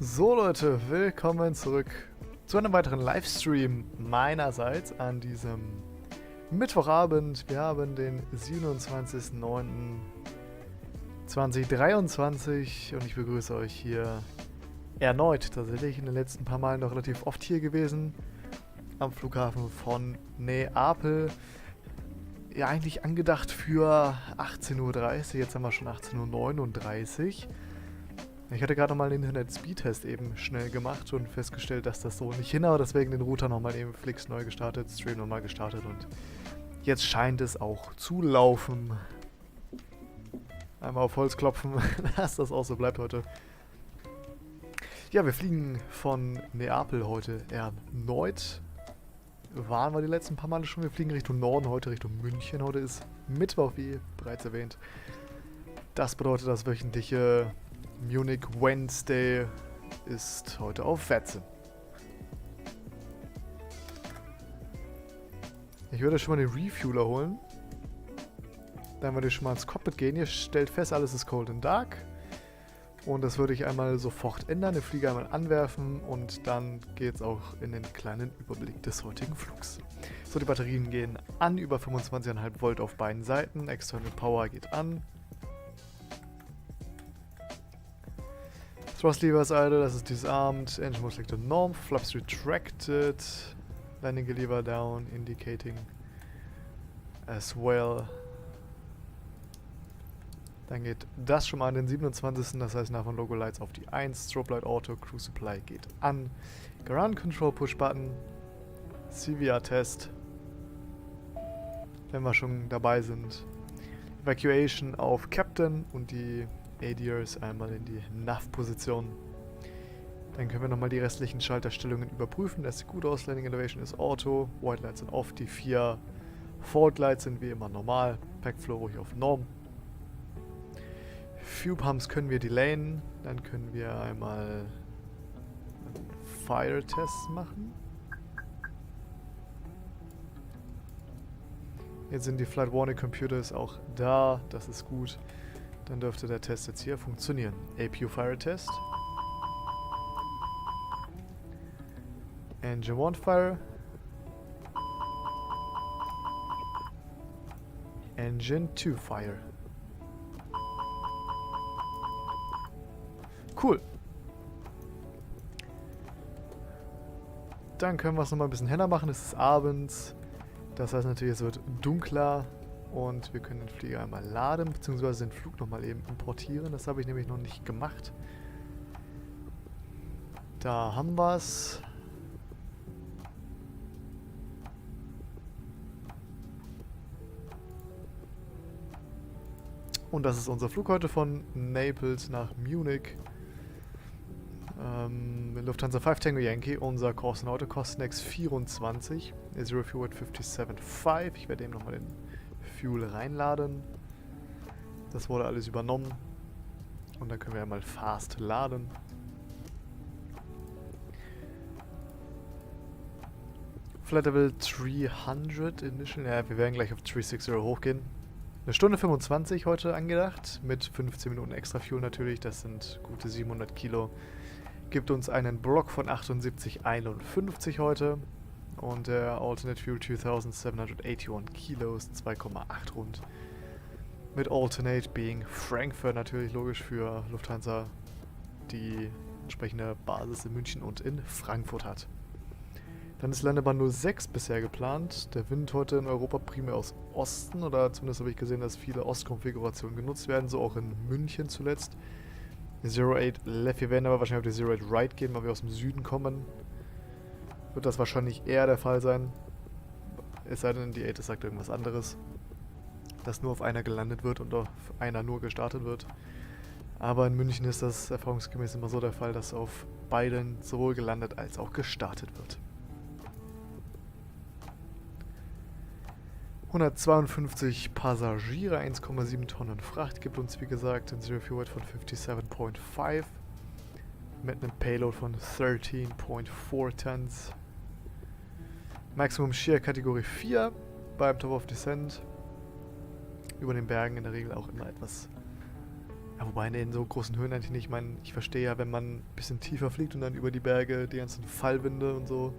So Leute, willkommen zurück zu einem weiteren Livestream meinerseits an diesem Mittwochabend. Wir haben den 27.09.2023 und ich begrüße euch hier erneut. Tatsächlich in den letzten paar Malen noch relativ oft hier gewesen am Flughafen von Neapel. Ja, eigentlich angedacht für 18:30 Uhr, jetzt haben wir schon 18:39 Uhr. Ich hatte gerade nochmal einen Internet-Speed-Test eben schnell gemacht und festgestellt, dass das so nicht hinhaut. Deswegen den Router nochmal eben fix neu gestartet, Stream nochmal gestartet und jetzt scheint es auch zu laufen. Einmal auf Holz klopfen, dass das auch so bleibt heute. Ja, wir fliegen von Neapel heute erneut. Waren wir die letzten paar Male schon. Wir fliegen Richtung Norden, heute Richtung München. Heute ist Mittwoch, wie bereits erwähnt. Das bedeutet, das wöchentliche Munich Wednesday ist heute auf VATSIM. Ich würde schon mal den Refueler holen. Dann würde ich schon mal ins Cockpit gehen. Ihr stellt fest, alles ist cold and dark. Und das würde ich einmal sofort ändern, den Flieger einmal anwerfen und dann geht es auch in den kleinen Überblick des heutigen Flugs. So, die Batterien gehen an, über 25,5 Volt auf beiden Seiten. External Power geht an. Thrust Lever ist idle, das ist disarmed, Engine mode selected norm, flaps retracted, landing lever down, indicating as well. Dann geht das schon mal an den 27. Das heißt nach von Logo Lights auf die 1, Strobe Light Auto, Crew Supply geht an, Ground Control Push Button, CVR Test, wenn wir schon dabei sind, Evacuation auf Captain und die ADRs einmal in die Nav-Position. Dann können wir nochmal die restlichen Schalterstellungen überprüfen. Das sieht gut aus. Landing Elevation ist Auto. White Lights sind off. Die 4 Fault Lights sind wie immer normal. Pack Flow ruhig auf Norm. Fuel Pumps können wir delayen. Dann können wir einmal einen Fire Test machen. Jetzt sind die Flight Warning Computers auch da. Das ist gut. Dann dürfte der Test jetzt hier funktionieren. APU Fire Test. Engine 1 Fire. Engine 2 Fire. Cool. Dann können wir es nochmal ein bisschen heller machen. Es ist abends. Das heißt natürlich, es wird dunkler. Und wir können den Flieger einmal laden, beziehungsweise den Flug nochmal eben importieren. Das habe ich nämlich noch nicht gemacht. Da haben wir es. Und das ist unser Flug heute von Naples nach Munich. Lufthansa 5 Tango Yankee, unser Kurs heute Costnex 24. Zero Fuel at 57.5. Ich werde eben nochmal den Fuel reinladen. Das wurde alles übernommen. Und dann können wir einmal fast laden. Flight Level 300 Initial. Ja, wir werden gleich auf 360 hochgehen. 1 Stunde 25 heute angedacht. Mit 15 Minuten extra Fuel natürlich. Das sind gute 700 Kilo. Gibt uns einen Block von 78,51 heute. Und der Alternate Fuel 2781 Kilos, 2,8 rund. Mit Alternate being Frankfurt natürlich logisch für Lufthansa, die entsprechende Basis in München und in Frankfurt hat. Dann ist Landebahn 06 bisher geplant. Der Wind heute in Europa primär aus Osten, oder zumindest habe ich gesehen, dass viele Ostkonfigurationen genutzt werden, so auch in München zuletzt. 08 Left, wir werden aber wahrscheinlich auf die 08 Right gehen, weil wir aus dem Süden kommen. Wird das wahrscheinlich eher der Fall sein. Es sei denn, die D-AIZH sagt irgendwas anderes. Dass nur auf einer gelandet wird und auf einer nur gestartet wird. Aber in München ist das erfahrungsgemäß immer so der Fall, dass auf beiden sowohl gelandet als auch gestartet wird. 152 Passagiere, 1,7 Tonnen Fracht gibt uns wie gesagt ein Zero Fuel von 57.5 mit einem Payload von 13,4 Tons. Maximum Shear Kategorie 4 beim Top of Descent. Über den Bergen in der Regel auch immer etwas Ja, wobei in so großen Höhen eigentlich nicht. Ich meine, ich verstehe ja, wenn man ein bisschen tiefer fliegt und dann über die Berge, die ganzen Fallwinde und so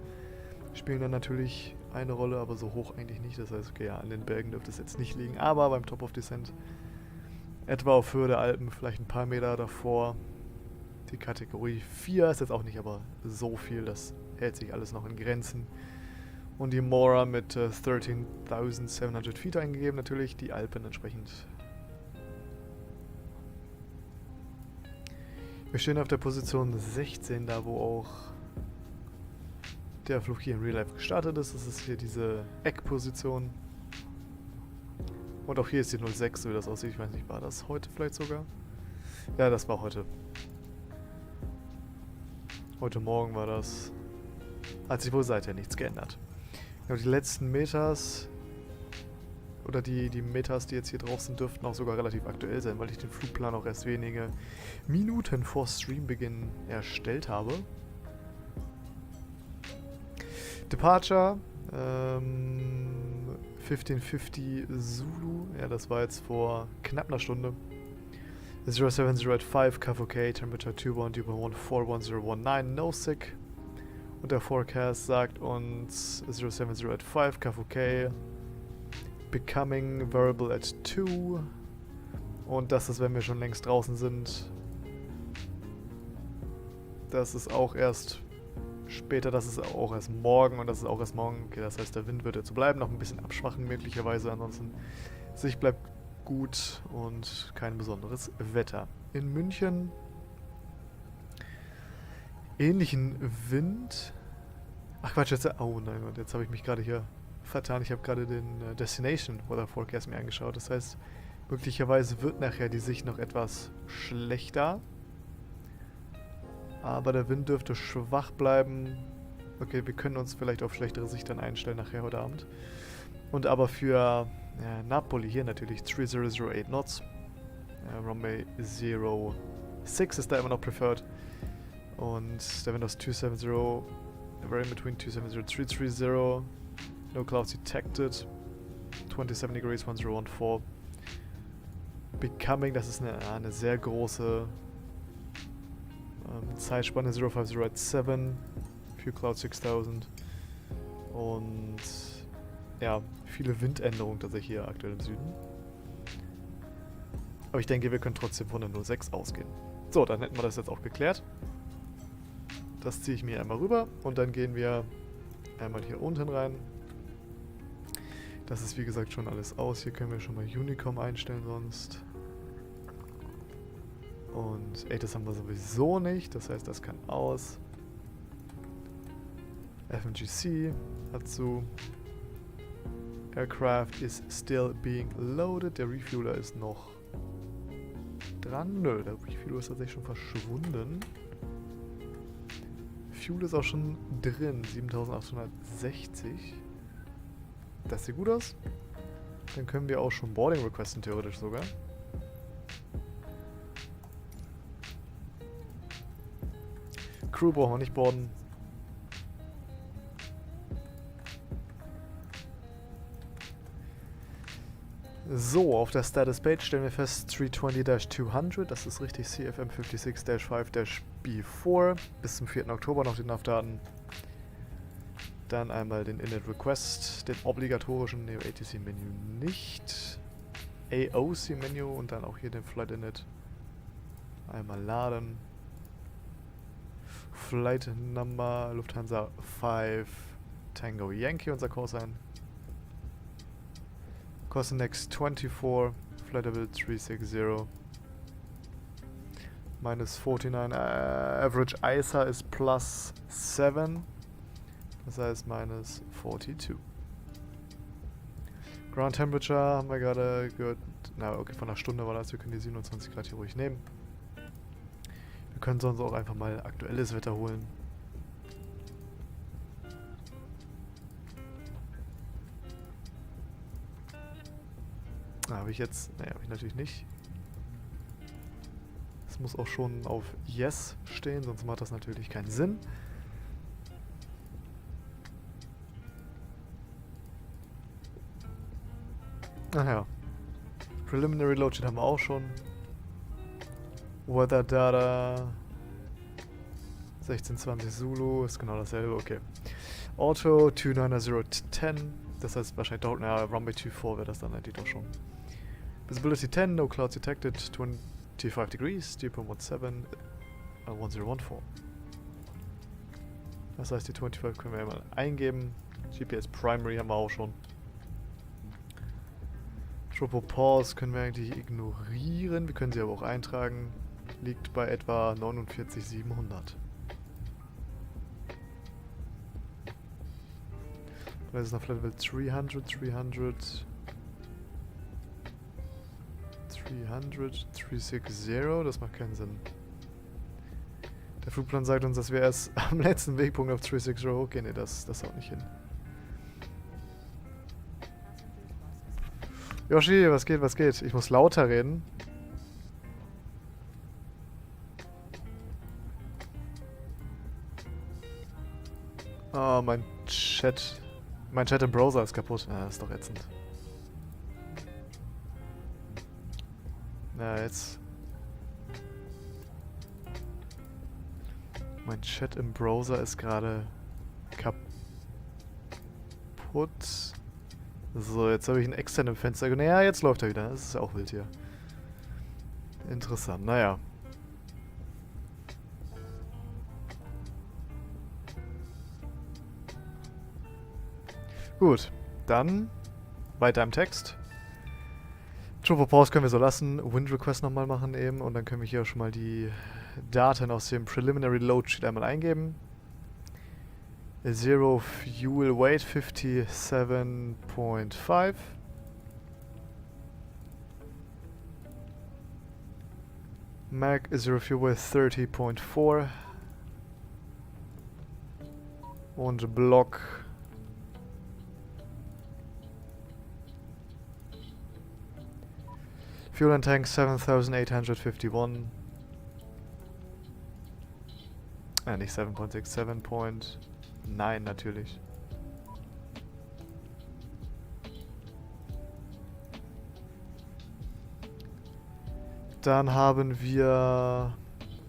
spielen dann natürlich eine Rolle, aber so hoch eigentlich nicht. Das heißt, okay, ja, an den Bergen dürfte es jetzt nicht liegen. Aber beim Top of Descent, etwa auf Höhe der Alpen, vielleicht ein paar Meter davor. Die Kategorie 4 ist jetzt auch nicht aber so viel, das hält sich alles noch in Grenzen. Und die Mora mit 13.700 Feet eingegeben, natürlich die Alpen entsprechend. Wir stehen auf der Position 16, da wo auch der Flug hier in Real Life gestartet ist. Das ist hier diese Eckposition. Und auch hier ist die 06, so wie das aussieht. Ich weiß nicht, war das heute vielleicht sogar? Ja, das war heute. Heute Morgen war das. Hat sich wohl seither nichts geändert. Ja, die letzten Meters, oder die Meters, die jetzt hier drauf sind, dürften auch sogar relativ aktuell sein, weil ich den Flugplan auch erst wenige Minuten vor Streambeginn erstellt habe. Departure, 1550 Zulu, ja, das war jetzt vor knapp einer Stunde. 07085, KVK, Temperature 21, 41019, NoSig. Und der Forecast sagt uns 07085, KVK, becoming variable at 2. Und das ist, wenn wir schon längst draußen sind. Das ist auch erst später, das ist auch erst morgen und das ist auch erst morgen. Okay, das heißt, der Wind wird jetzt bleiben, noch ein bisschen abschwachen möglicherweise. Ansonsten, Sicht bleibt gut und kein besonderes Wetter. In München ähnlichen Wind. Ach Quatsch, jetzt, oh nein, jetzt habe ich mich gerade hier vertan. Ich habe gerade den Destination Weather Forecast mir angeschaut. Das heißt, möglicherweise wird nachher die Sicht noch etwas schlechter. Aber der Wind dürfte schwach bleiben. Okay, wir können uns vielleicht auf schlechtere Sicht dann einstellen nachher heute Abend. Und aber für Napoli hier natürlich 3008 Knots. Runway 06 ist da immer noch preferred. Und der Wind aus 270, very in between 270, 330. No clouds detected. 27 degrees 1014. Becoming, das ist eine sehr große Zeitspanne 05087. Few clouds 6000. Und ja, viele Windänderungen tatsächlich hier aktuell im Süden. Aber ich denke, wir können trotzdem von der 06 ausgehen. So, dann hätten wir das jetzt auch geklärt. Das ziehe ich mir einmal rüber und dann gehen wir einmal hier unten rein. Das ist wie gesagt schon alles aus. Hier können wir schon mal Unicom einstellen sonst. Und das haben wir sowieso nicht, das heißt, das kann aus. FMGC hat zu. Aircraft is still being loaded. Der Refueler ist noch dran. Nö, der Refueler ist tatsächlich schon verschwunden. Fuel ist auch schon drin. 7860. Das sieht gut aus. Dann können wir auch schon Boarding requesten, theoretisch sogar. Crew brauchen wir nicht boarden. So, auf der Status Page stellen wir fest 320-200, das ist richtig, CFM 56-5-B4, bis zum 4. Oktober noch die NAV-Daten. Dann einmal den Init Request, den obligatorischen Neo-ATC-Menü nicht, AOC-Menü und dann auch hier den Flight Init. Einmal laden. Flight Number Lufthansa 5 Tango Yankee, unser Callsign. Course next 24, Flight Level 360. Minus 49, Average ISA ist plus 7. Das heißt minus 42. Ground Temperature haben wir gerade gehört. Na okay, von einer Stunde war das. Wir können die 27 Grad hier ruhig nehmen. Wir können sonst auch einfach mal aktuelles Wetter holen. Habe ich jetzt, naja, habe ich natürlich nicht. Es muss auch schon auf Yes stehen, sonst macht das natürlich keinen Sinn. Ach ja. Preliminary Loadsheet haben wir auch schon. Weather Data 1620 Zulu ist genau dasselbe, okay. Auto 29010, das heißt wahrscheinlich dort, naja, Runway 24 wäre das dann eigentlich doch schon. Visibility 10, no clouds detected, 25 degrees, 0.17, 1014. Das heißt, die 25 können wir ja mal eingeben. GPS Primary haben wir auch schon. Tropopause können wir eigentlich ignorieren. Wir können sie aber auch eintragen. Liegt bei etwa 49,700. Das ist noch Flight Level 300, 360. Das macht keinen Sinn. Der Flugplan sagt uns, dass wir erst am letzten Wegpunkt auf 360 hochgehen. Ne, das haut nicht hin. Yoshi, was geht, was geht? Ich muss lauter reden. Oh, mein Chat im Browser ist kaputt. Ah, ist doch ätzend. Na, jetzt. Mein Chat im Browser ist gerade kaputt. So, jetzt habe ich einen externen Fenster. Naja, jetzt läuft er wieder. Das ist ja auch wild hier. Interessant, naja. Gut, dann weiter im Text. Tropopause können wir so lassen. Wind Request nochmal machen eben. Und dann können wir hier schon mal die Daten aus dem Preliminary Load Sheet einmal eingeben. Zero Fuel Weight 57.5. Mag Zero Fuel Weight 30.4. Und Block Fuel and Tank 7851. Nicht 7.6, 7.9 natürlich. Dann haben wir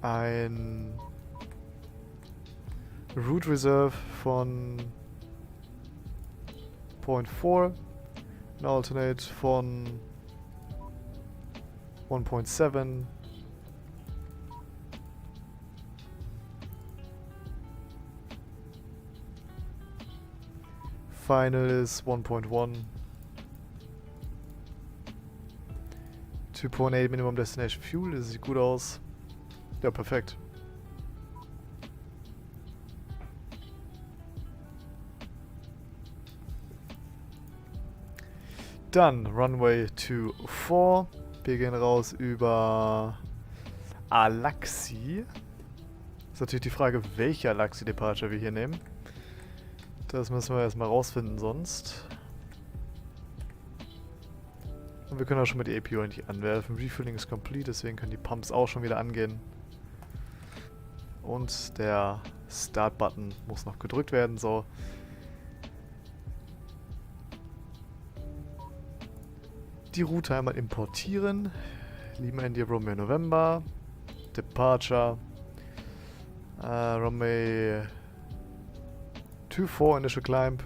ein Route Reserve von 0.4, ein Alternate von 1.7. Final ist 1.1. 2.8 Minimum Destination Fuel, das sieht gut aus. Ja, perfekt. Dann Runway 24. Wir gehen raus über Alaxi. Ist natürlich die Frage, welche Alaxi-Departure wir hier nehmen. Das müssen wir erstmal rausfinden sonst. Und wir können auch schon mal die APU eigentlich anwerfen. Refueling ist complete, deswegen können die Pumps auch schon wieder angehen. Und der Start-Button muss noch gedrückt werden. So. Die Route einmal importieren. Lima India Romeo November. Departure. Runway 24 Initial Climb.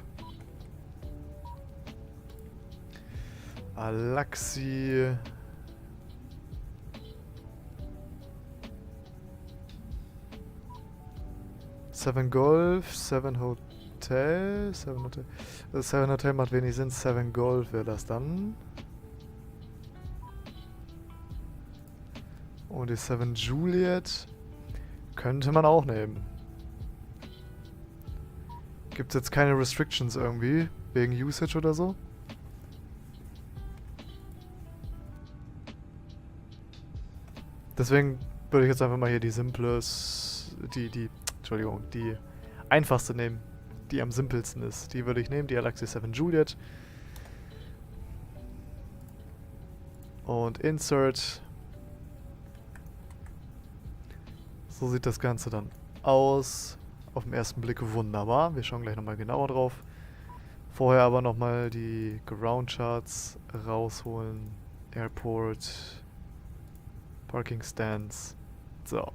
Alaxi. Seven Golf, Seven Hotel. Seven Hotel macht wenig Sinn. Seven Golf wäre das dann. Und die 7 Juliet könnte man auch nehmen. Gibt es jetzt keine Restrictions irgendwie? Wegen Usage oder so? Deswegen würde ich jetzt einfach mal hier die die einfachste nehmen. Die am simpelsten ist. Die würde ich nehmen, die Alaxi 7 Juliet. Und Insert. So sieht das Ganze dann aus. Auf den ersten Blick wunderbar. Wir schauen gleich nochmal genauer drauf. Vorher aber nochmal die Ground Charts rausholen. Airport. Parking Stands. So.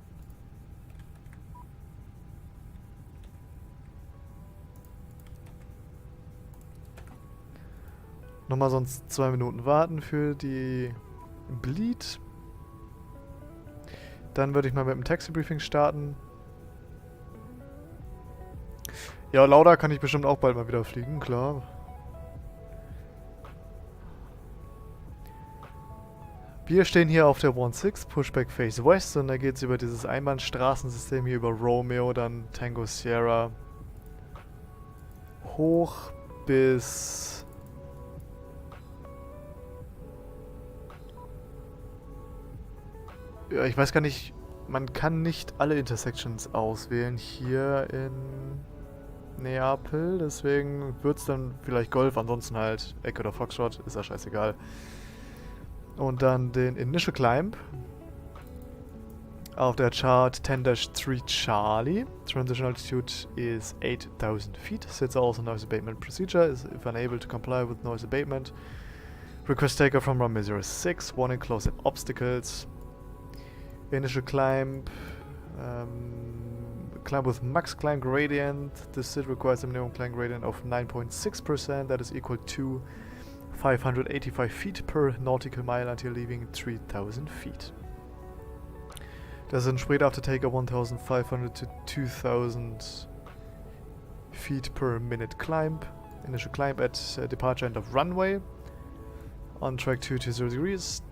Nochmal sonst 2 Minuten warten für die Bleed. Dann würde ich mal mit dem Taxi-Briefing starten. Ja, Lauda kann ich bestimmt auch bald mal wieder fliegen, klar. Wir stehen hier auf der 16, Pushback Face West, und da geht es über dieses Einbahnstraßensystem hier über Romeo, dann Tango Sierra hoch bis ja, ich weiß gar nicht, man kann nicht alle Intersections auswählen hier in Neapel, deswegen wird es dann vielleicht Golf, ansonsten halt Echo oder Foxtrot, ist ja scheißegal. Und dann den Initial Climb auf der Chart 10-3 Charlie. Transition altitude is 8,000 feet. Sits also noise abatement procedure. Is if unable to comply with noise abatement. Request takeoff from runway 06. Warning close at obstacles. Initial climb. Climb with max climb gradient. This SID requires a minimum climb gradient of 9.6%. That is equal to 585 feet per nautical mile until leaving 3000 feet. Das entspricht after takeoff 1500 to 2000 feet per minute climb. Initial climb at departure end of runway. On track 220 degrees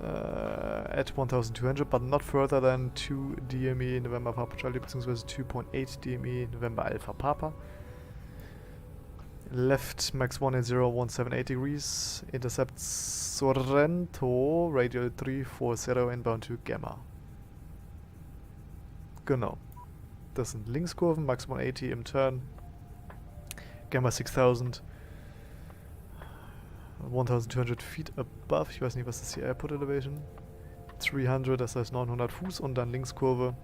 at 1200, but not further than 2 DME November Papa Charlie bzw. 2.8 DME November Alpha Papa. Left max 180, 178 degrees. Intercept Sorrento, radial 340 inbound to Gamma. Genau. Das sind Linkskurven, max 180 im Turn. Gamma 6000. 1200 feet above. Ich weiß nicht, was ist hier, Airport Elevation. 300, das heißt 900 Fuß und dann Linkskurve.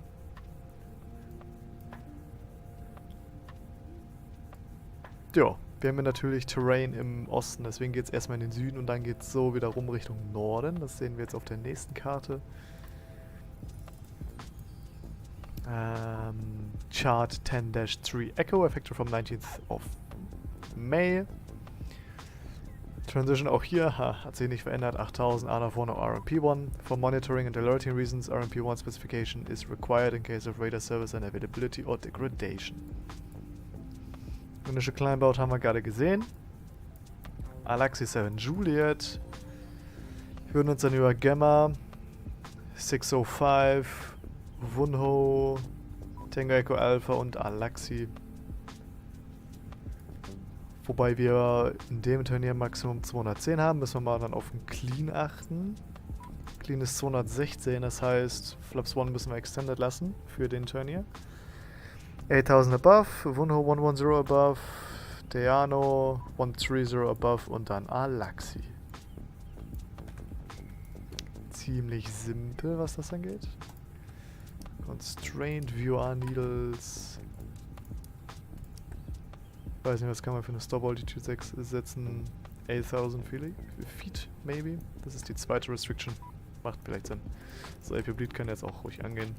Ja. Wir haben hier natürlich Terrain im Osten, deswegen geht es erstmal in den Süden und dann geht es so wieder rum Richtung Norden. Das sehen wir jetzt auf der nächsten Karte. Chart 10-3 Echo, effective from 19th of May. Transition auch hier, hat sich nicht verändert, 8000 R1 RMP1. For monitoring and alerting reasons, RMP1 specification is required in case of radar service unavailability or degradation. Initial Climb-Out haben wir gerade gesehen. Galaxy 7 Juliet. Wir würden uns dann über Gamma 605, Wunho, Tango Echo Alpha und Galaxy. Wobei wir in dem Turnier Maximum 210 haben, müssen wir mal dann auf den Clean achten. Clean ist 216, das heißt Flaps 1 müssen wir extended lassen für den Turnier. 8000 above, Wunho 110 above, Deano 130 above und dann Galaxy. Ziemlich simpel, was das angeht. Constrained VR Needles. Weiß nicht, was kann man für eine Stop Altitude setzen? 8000 feet, maybe. Das ist die zweite Restriction. Macht vielleicht Sinn. So, AP Bleed kann jetzt auch ruhig angehen.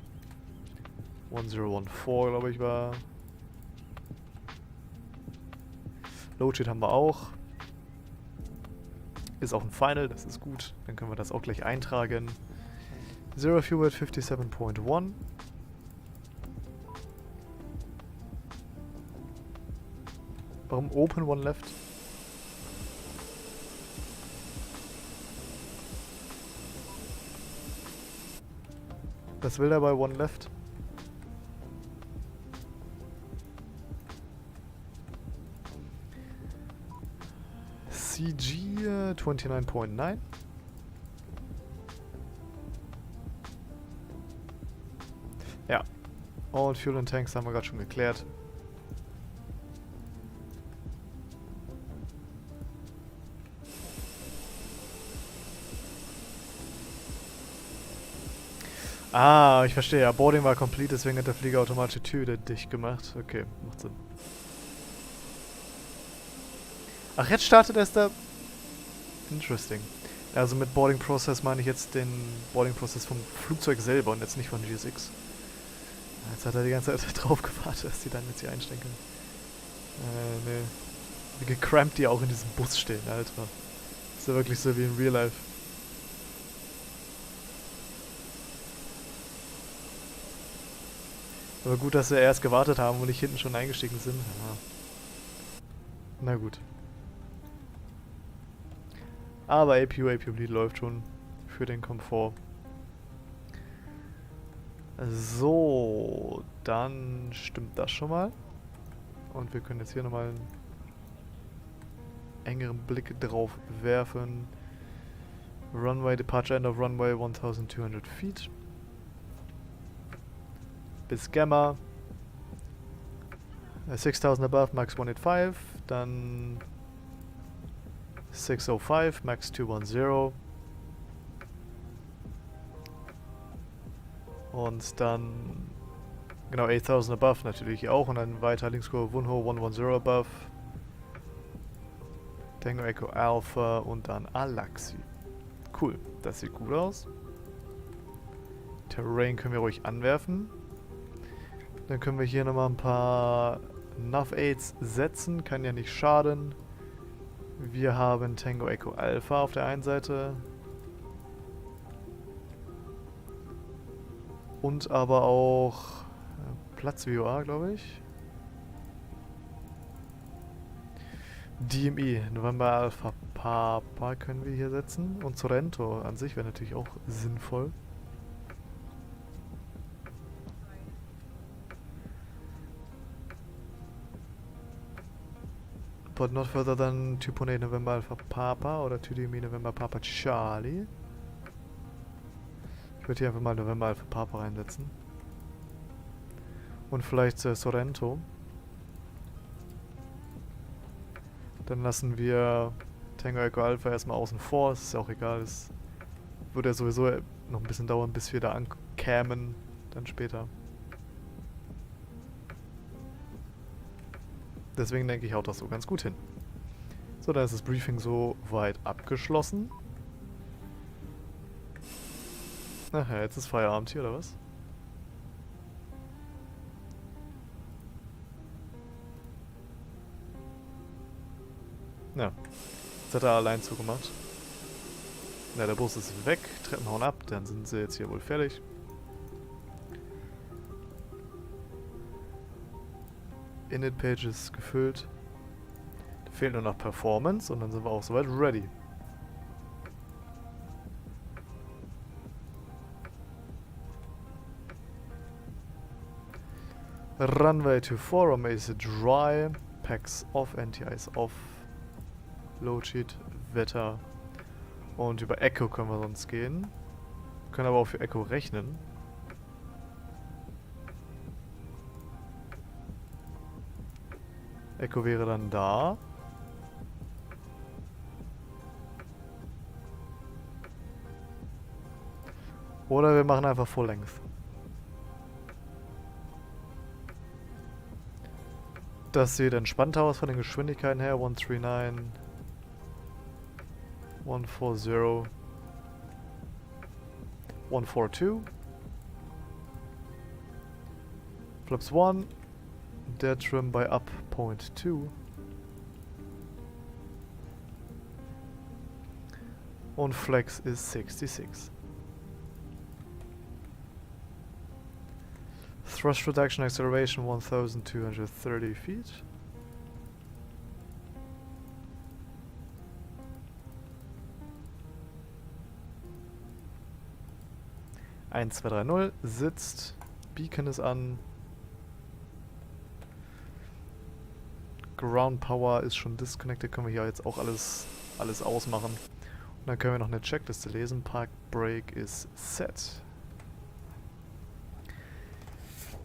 1014, glaube ich, war. Loadsheet haben wir auch. Ist auch ein Final, das ist gut. Dann können wir das auch gleich eintragen. Zero Fuel at 57.1. Warum Open One Left? Was will der bei One Left? CG 29.9. Ja. All Fuel and Tanks haben wir gerade schon geklärt. Ah, ich verstehe. Ja, Boarding war complete, deswegen hat der Flieger automatisch die Tür wieder dicht gemacht. Okay, macht Sinn. Ach, jetzt startet erst der... Interesting. Also mit Boarding Process meine ich jetzt den Boarding Process vom Flugzeug selber und jetzt nicht von GSX. Jetzt hat er die ganze Zeit drauf gewartet, dass die dann jetzt hier einsteigen können. Nee. Wie gecrampt die auch in diesem Bus stehen, Alter. Ist ja wirklich so wie in Real Life. Aber gut, dass wir erst gewartet haben und nicht hinten schon eingestiegen sind. Ja. Na gut. Aber APU Bleed läuft schon für den Komfort. So, dann stimmt das schon mal. Und wir können jetzt hier nochmal einen engeren Blick drauf werfen. Runway, Departure End of Runway 1200 feet. Bis Gamma. 6000 above, Max 185. Dann 605, Max 210. Und dann, genau, 8000 above natürlich auch. Und dann weiter Linkskurve Wunho 110 above. Tango Echo Alpha und dann Alaxi. Cool, das sieht gut aus. Terrain können wir ruhig anwerfen. Dann können wir hier nochmal ein paar Nav-Aids setzen, kann ja nicht schaden. Wir haben Tango Echo Alpha auf der einen Seite. Und aber auch Platz-VOA, glaube ich. DMI, November Alpha Papa können wir hier setzen. Und Sorrento an sich wäre natürlich auch sinnvoll. But not further than 2.8 November Alpha Papa oder 2DMI November Papa Charlie. Ich würde hier einfach mal November Alpha Papa reinsetzen. Und vielleicht Sorrento. Dann lassen wir Tango Echo Alpha erstmal außen vor. Das ist ja auch egal. Es würde ja sowieso noch ein bisschen dauern, bis wir da ankämen. Dann später. Deswegen denke ich, haut das so ganz gut hin. So, dann ist das Briefing so weit abgeschlossen. Ach ja, jetzt ist Feierabend hier, oder was? Ja, jetzt hat er allein zugemacht. Ja, der Bus ist weg, Treppen hauen ab, dann sind sie jetzt hier wohl fertig. Init-Page ist gefüllt. Da fehlt nur noch Performance und dann sind wir auch soweit ready. Runway 24, runway is dry, packs off, NTIs off, Load Sheet, Wetter und über Echo können wir sonst gehen. Können aber auch für Echo rechnen. Echo wäre dann da. Oder wir machen einfach Full Length. Das sieht entspannt aus von den Geschwindigkeiten her. 139, 140, 142. Flaps 1. Dead trim by up 0.2. Und Flex ist 66. Thrust reduction acceleration 1230 feet. Eins, 2, 3, 0 sitzt. Beacon ist an. Ground Power ist schon disconnected, können wir hier jetzt auch alles ausmachen. Und dann können wir noch eine Checkliste lesen. Park Brake ist set.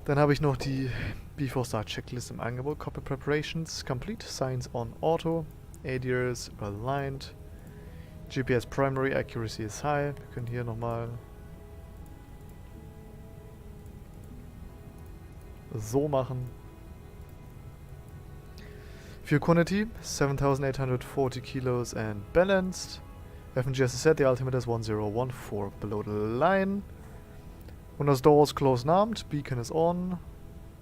Dann habe ich noch die Before Start Checklist im Angebot. Cockpit Preparations complete. Signs on Auto. ADIRs aligned. GPS Primary Accuracy is high. Wir können hier nochmal so machen. Fuel Quantity 7840 kilos and balanced. FNG as set, the altimeter is 1014 below the line. Windows doors closed and armed, beacon is on,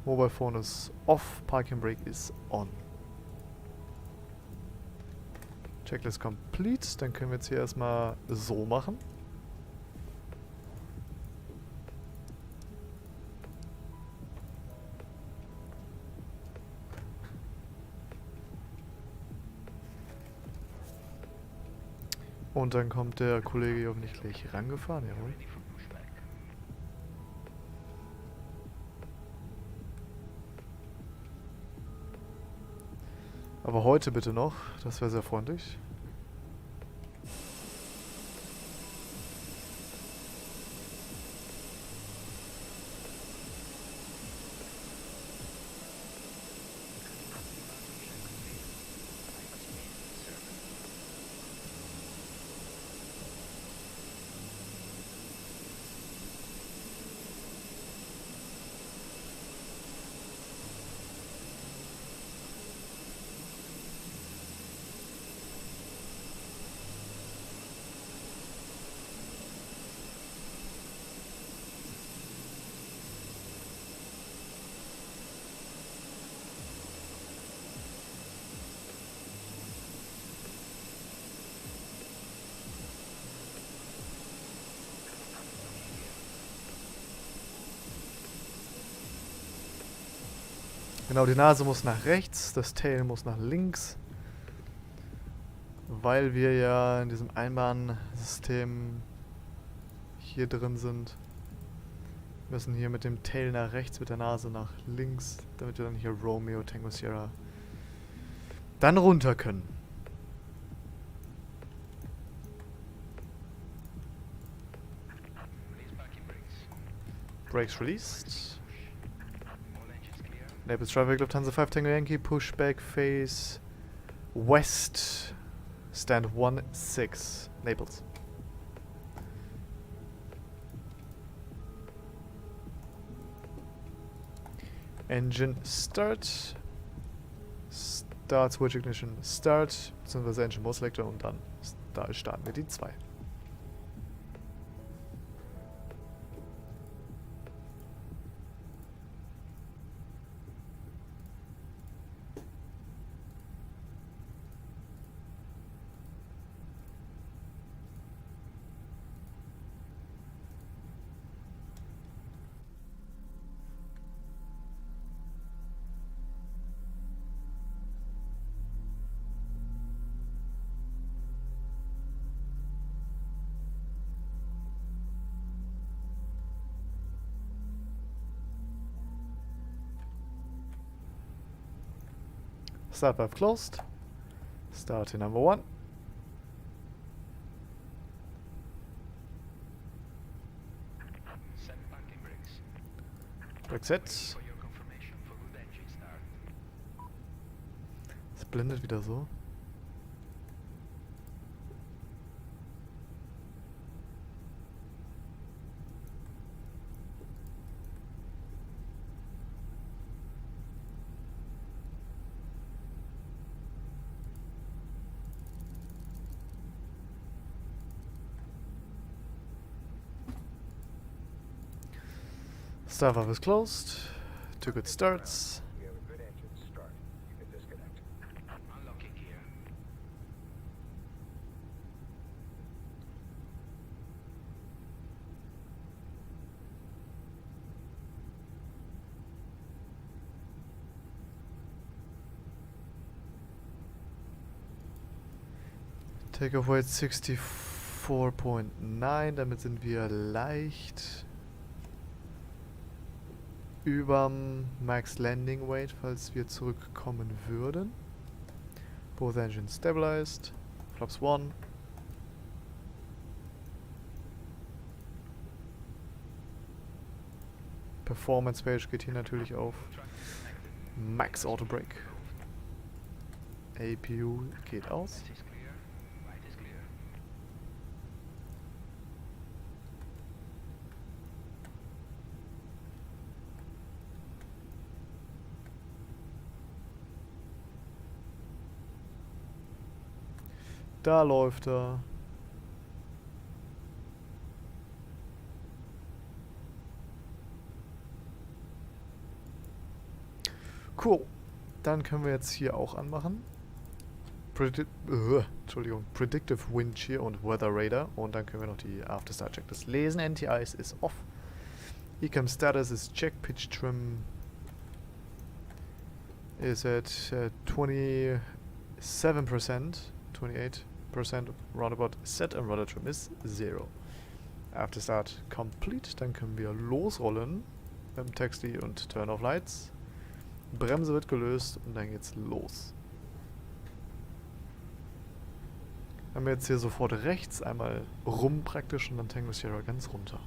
mobile phone is off, parking brake is on. Checklist complete, dann können wir jetzt hier erstmal so machen. Und dann kommt der Kollege hier hoffentlich gleich rangefahren, jawohl. Aber heute bitte noch, das wäre sehr freundlich. Genau, die Nase muss nach rechts, das Tail muss nach links. Weil wir ja in diesem Einbahnsystem hier drin sind, müssen hier mit dem Tail nach rechts, mit der Nase nach links, damit wir dann hier Romeo, Tango, Sierra dann runter können. Brakes released. Naples traffic, Lufthansa 5 Tango Yankee, pushback face west, stand 16, Naples. Engine start, start switch ignition start, beziehungsweise Engine Mode Selector und dann starten wir die 2. Start valve closed. Start in number 1. Brake set. Es blendet wieder so. Start valve is closed. 2 good starts. We have a good engine start. You can disconnect. Unlocking gear. Takeoff weight 64.9, damit sind wir leicht überm Max Landing Weight, falls wir zurückkommen würden. Both engines stabilized. Flaps 1. Performance Page geht hier natürlich auf. Max Auto Brake. APU geht aus. Da läuft er. Cool. Dann können wir jetzt hier auch anmachen. Entschuldigung. Predictive Wind Shear und Weather Radar. Und dann können wir noch die After-Start Checklist lesen. NTIs ist off. Ecam Status ist Check. Pitch Trim is at 27%. 28% roundabout. Set and Rudder Trim is 0. After Start complete. Dann können wir losrollen. Mit dem Taxi und Turn off Lights. Bremse wird gelöst und dann geht's los. Haben wir jetzt hier sofort rechts einmal rum praktisch und dann Tango Sierra ganz runter.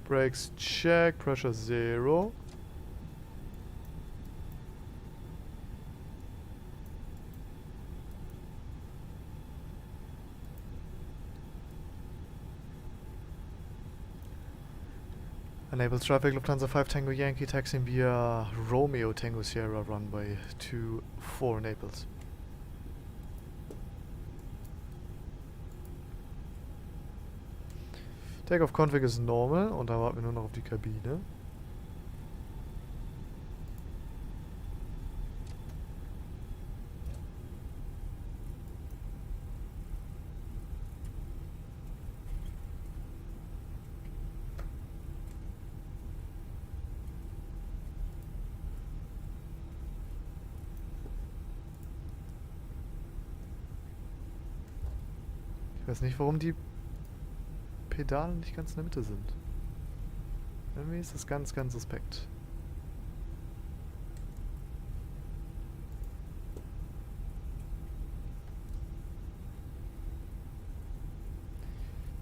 Brakes check, pressure 0. Enables traffic, Lufthansa 5 Tango Yankee taxiing via Romeo Tango Sierra runway 24 Naples. Takeoff Config ist normal und da warten wir nur noch auf die Kabine. Ich weiß nicht, warum die Pedale nicht ganz in der Mitte sind. Irgendwie ist das ganz, ganz suspekt.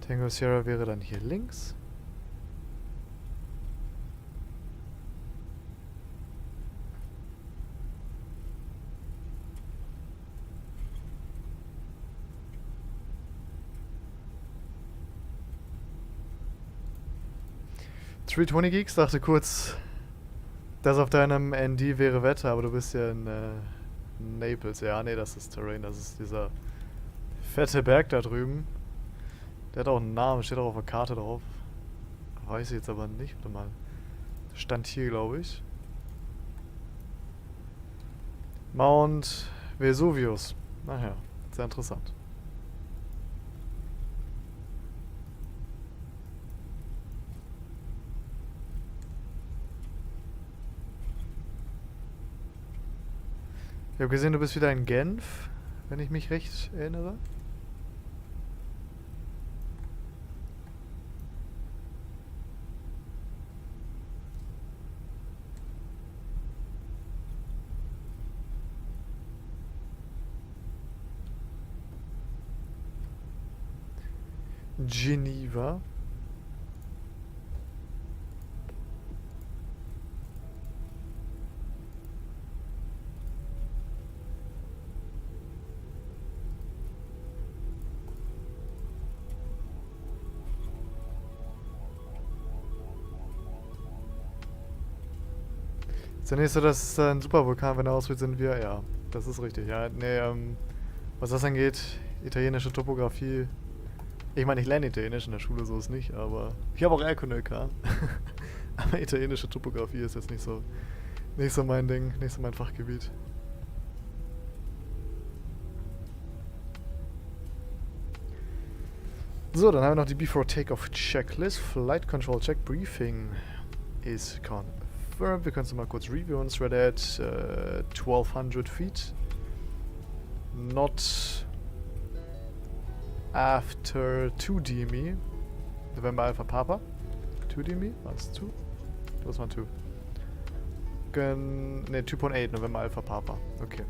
Tango Sierra wäre dann hier links. A320 Geeks dachte kurz, das auf deinem ND wäre Wetter, aber du bist ja in Naples. Ja, nee, das ist Terrain. Das ist dieser fette Berg da drüben. Der hat auch einen Namen, steht auch auf der Karte drauf. Weiß ich jetzt aber nicht. Warte mal. Stand hier, glaube ich. Mount Vesuvius. Naja, sehr interessant. Ich habe gesehen, du bist wieder in Genf, wenn ich mich recht erinnere. Geneva. Ist der nächste, das ist ein Supervulkan, wenn er ausfällt, sind wir. Ja, das ist richtig. Ja, nee, was das angeht, italienische Topografie. Ich meine, ich lerne Italienisch in der Schule, so ist nicht, aber ich habe auch Erdkunde LK. Aber italienische Topografie ist jetzt nicht so mein Ding, nicht so mein Fachgebiet. So, dann haben wir noch die Before Takeoff Checklist. Flight Control Check Briefing is confirmed. Wir können es mal kurz reviewen. Straight at 1200 feet. Not after 2 DME. November Alpha Papa. 2 DME? Was? 2? Was war 2? Ne, 2.8 November Alpha Papa. Okay.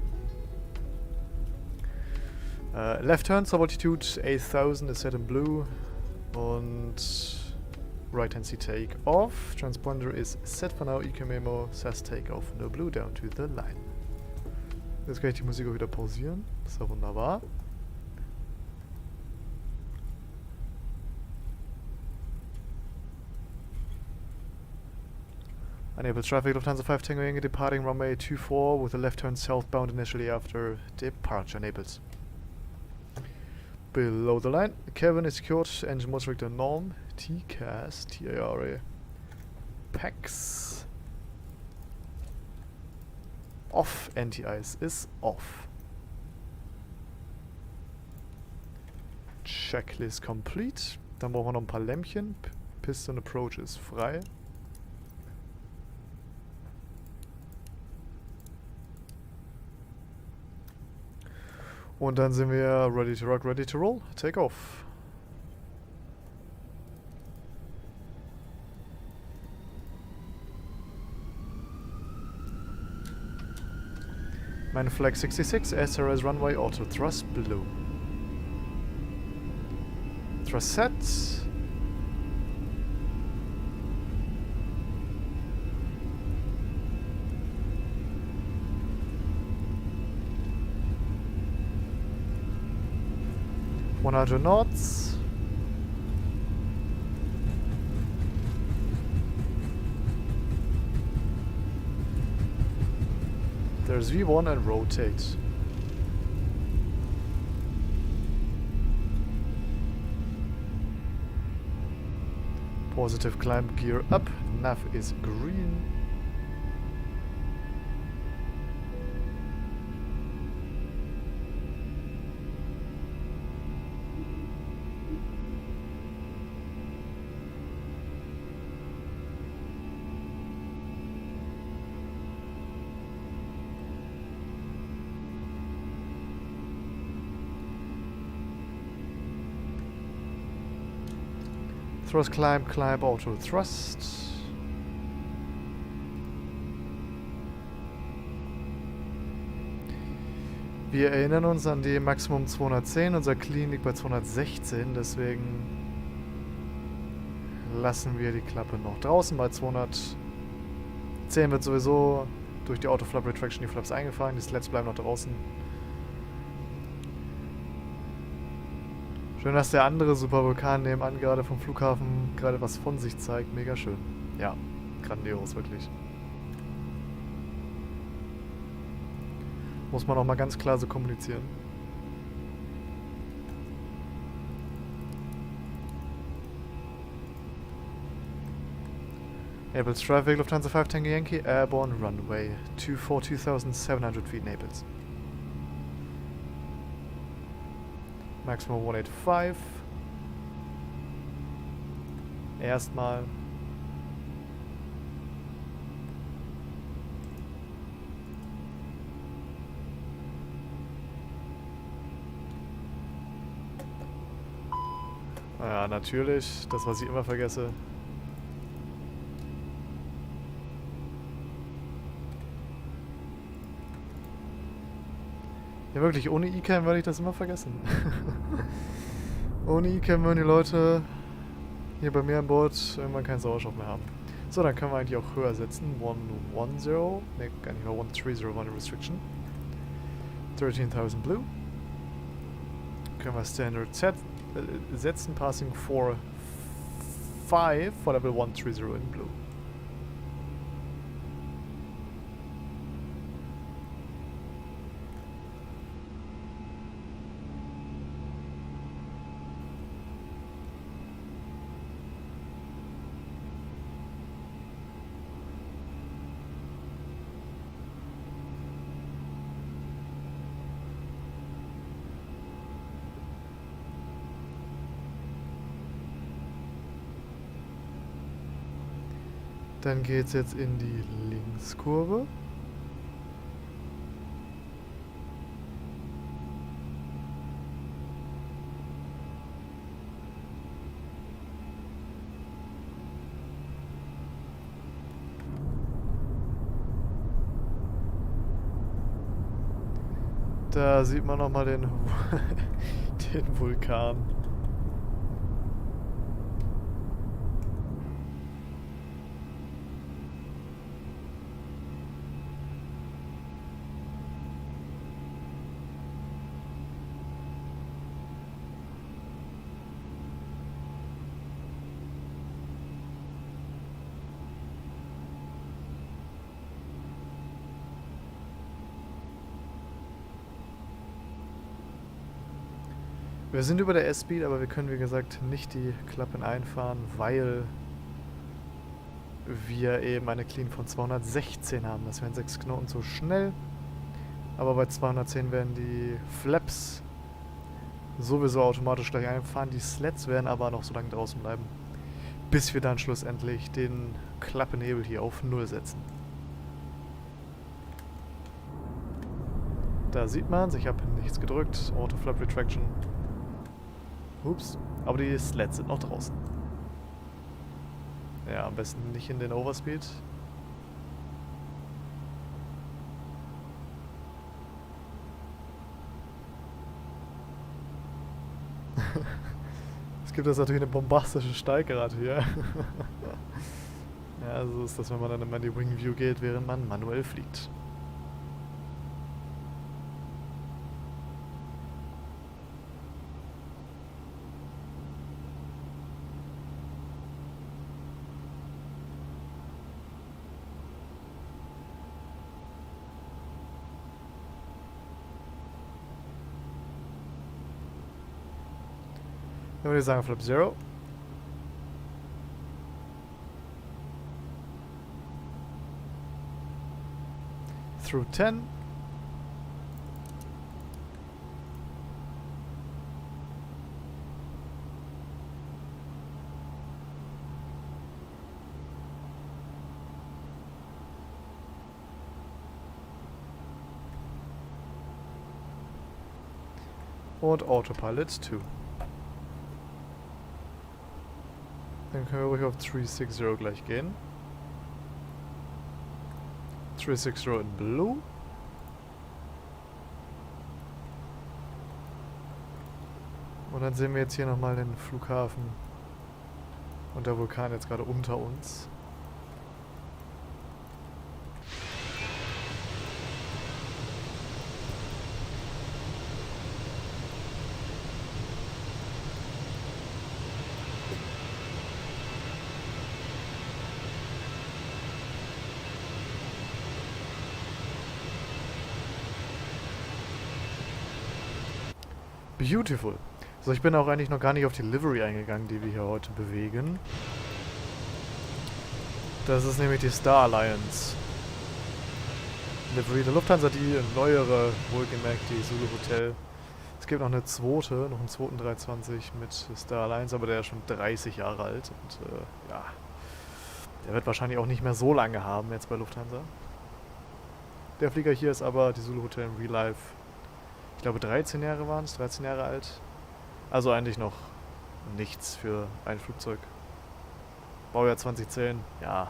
Left turn, subaltitude 8000 is set in blue. Und right hand seat take off. Transponder is set for now. EQ Memo says take off. No blue down to the line. Jetzt kann ich die Musik auch wieder pausieren. Das ist ja wunderbar. Enable traffic, Lufthansa 5 Tango Yankee departing runway 24 with a left turn southbound initially after departure. Naples. Below the line, cabin is secured, engine mode restrictor norm, TCAS, TARA, PAX. Off, anti-ice is off. Checklist complete. Dann brauchen wir noch ein paar Lämpchen. Piston Approach ist frei. Und dann sind wir ready to rock, ready to roll. Take off. Mein Flag 66, SRS runway auto thrust blue. Thrust set. $100 knots. There's V1 and rotate. Positive climb gear up. Nav is green. Thrust climb, climb, auto thrust. Wir erinnern uns an die Maximum 210, unser Clean liegt bei 216, deswegen lassen wir die Klappe noch draußen. Bei 210 wird sowieso durch die Auto-Flap Retraction die Flaps eingefahren, die Slats bleiben noch draußen. Schön, dass der andere Supervulkan nebenan gerade vom Flughafen gerade was von sich zeigt. Mega schön. Ja, grandios, wirklich. Muss man auch mal ganz klar so kommunizieren. Naples traffic, Lufthansa 5 Tango Yankee, airborne runway 24 2,700 feet Naples. Maximum 185. Erstmal. Ja, natürlich. Das, was ich immer vergesse. Ja, wirklich, ohne E-Cam würde ich das immer vergessen. Ohne E-Cam würden die Leute hier bei mir an Bord irgendwann keinen Sauerstoff mehr haben. So, dann können wir eigentlich auch höher setzen. 110, ne, gar nicht mehr, 130 Running Restriction. 13.000 Blue. Können wir Standard setzen, Passing 4-5 for Level 130 in Blue. Dann geht's jetzt in die Linkskurve. Da sieht man nochmal den Vulkan. Wir sind über der S-Speed, aber wir können wie gesagt nicht die Klappen einfahren, weil wir eben eine Clean von 216 haben. Das wären 6 Knoten zu schnell. Aber bei 210 werden die Flaps sowieso automatisch gleich einfahren. Die Slats werden aber noch so lange draußen bleiben, bis wir dann schlussendlich den Klappenhebel hier auf 0 setzen. Da sieht man es, ich habe nichts gedrückt. Auto Flap Retraction. Ups, aber die Slats sind noch draußen. Ja, am besten nicht in den Overspeed. Es gibt jetzt natürlich eine bombastische Steigrate hier. Ja, so ist das, wenn man dann immer in die Wing View geht, während man manuell fliegt. Dann würde ich sagen Flap 0. Through 10. Und Autopilot 2. Dann können wir ruhig auf 360 gleich gehen. 360 in Blue. Und dann sehen wir jetzt hier nochmal den Flughafen und der Vulkan jetzt gerade unter uns. Beautiful. So, ich bin auch eigentlich noch gar nicht auf die Livery eingegangen, die wir hier heute bewegen. Das ist nämlich die Star Alliance Livery der Lufthansa, die neuere, wohlgemerkt die Zulu Hotel. Es gibt noch einen zweiten 320 mit Star Alliance, aber der ist schon 30 Jahre alt und ja, der wird wahrscheinlich auch nicht mehr so lange haben jetzt bei Lufthansa. Der Flieger hier ist aber die Zulu Hotel in Real Life. Ich glaube 13 Jahre waren es, 13 Jahre alt. Also eigentlich noch nichts für ein Flugzeug. Baujahr 2010, ja.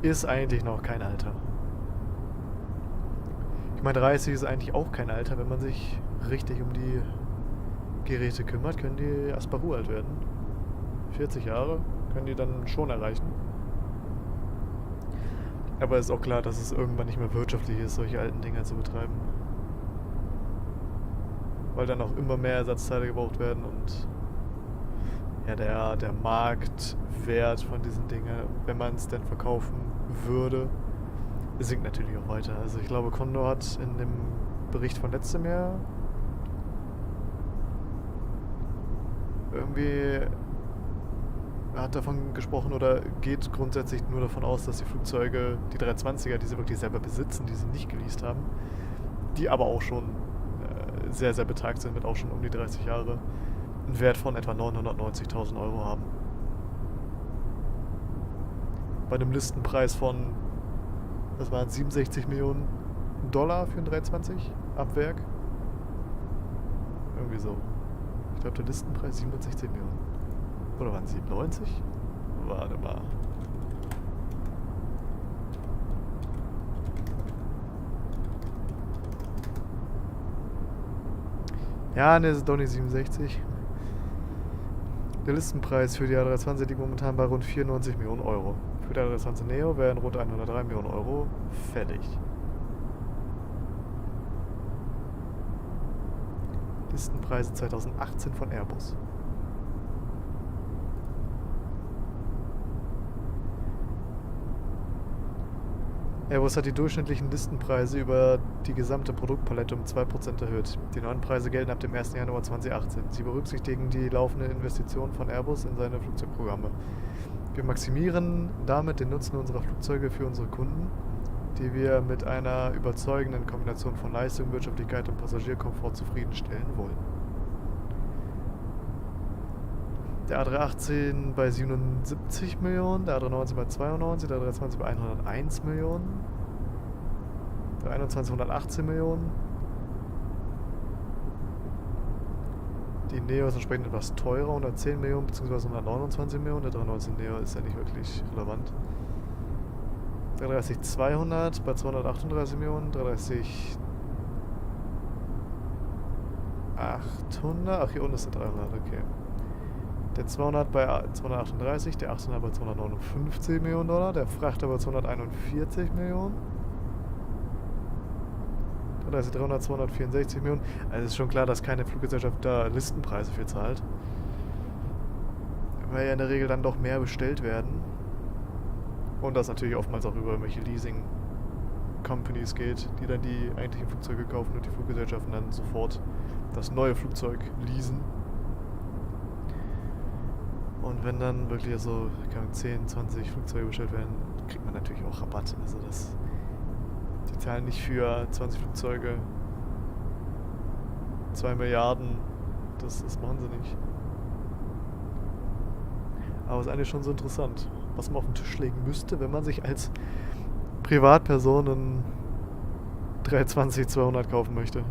Ist eigentlich noch kein Alter. Ich meine 30 ist eigentlich auch kein Alter, wenn man sich richtig um die Geräte kümmert, können die Asparu alt werden. 40 Jahre können die dann schon erreichen. Aber ist auch klar, dass es irgendwann nicht mehr wirtschaftlich ist, solche alten Dinger zu betreiben. Weil dann auch immer mehr Ersatzteile gebraucht werden und ja, der Marktwert von diesen Dingen, wenn man es denn verkaufen würde, sinkt natürlich auch weiter. Also ich glaube, Condor hat in dem Bericht von letztem Jahr irgendwie hat davon gesprochen oder geht grundsätzlich nur davon aus, dass die Flugzeuge, die 320er, die sie wirklich selber besitzen, die sie nicht geleast haben, die aber auch schon sehr, sehr betagt sind, mit auch schon um die 30 Jahre, einen Wert von etwa 990.000 Euro haben. Bei einem Listenpreis von, das waren 67 Millionen Dollar für einen 320 ab Werk. Irgendwie so. Ich glaube, der Listenpreis 67 Millionen. Oder waren es 97? Warte mal. Ja, ne, es ist doch nicht 67. Der Listenpreis für die A320 liegt momentan bei rund 94 Millionen Euro. Für die A320 Neo wären rund 103 Millionen Euro fällig. Listenpreise 2018 von Airbus. Airbus hat die durchschnittlichen Listenpreise über die gesamte Produktpalette um 2% erhöht. Die neuen Preise gelten ab dem 1. Januar 2018. Sie berücksichtigen die laufenden Investitionen von Airbus in seine Flugzeugprogramme. Wir maximieren damit den Nutzen unserer Flugzeuge für unsere Kunden, die wir mit einer überzeugenden Kombination von Leistung, Wirtschaftlichkeit und Passagierkomfort zufriedenstellen wollen. Der A318 bei 77 Millionen, der A319 bei 92, der A320 bei 101 Millionen, der 21 118 Millionen. Die Neo ist entsprechend etwas teurer, 110 Millionen bzw. 129 Millionen. Der 319 Neo ist ja nicht wirklich relevant. Der 330-200 bei 238 Millionen, 330 800, ach hier unten ist der 300, okay. Der 200 bei 238, der 800 bei 259 Millionen Dollar, der Frachter bei 241 Millionen. Der 300 264 Millionen. Also ist schon klar, dass keine Fluggesellschaft da Listenpreise für zahlt. Weil ja in der Regel dann doch mehr bestellt werden. Und das natürlich oftmals auch über irgendwelche Leasing-Companies geht, die dann die eigentlichen Flugzeuge kaufen und die Fluggesellschaften dann sofort das neue Flugzeug leasen. Und wenn dann wirklich so 10, 20 Flugzeuge bestellt werden, kriegt man natürlich auch Rabatt. Also die zahlen nicht für 20 Flugzeuge 2 Milliarden. Das machen sie nicht. Aber es ist eigentlich schon so interessant, was man auf den Tisch legen müsste, wenn man sich als Privatperson einen 320-200 kaufen möchte.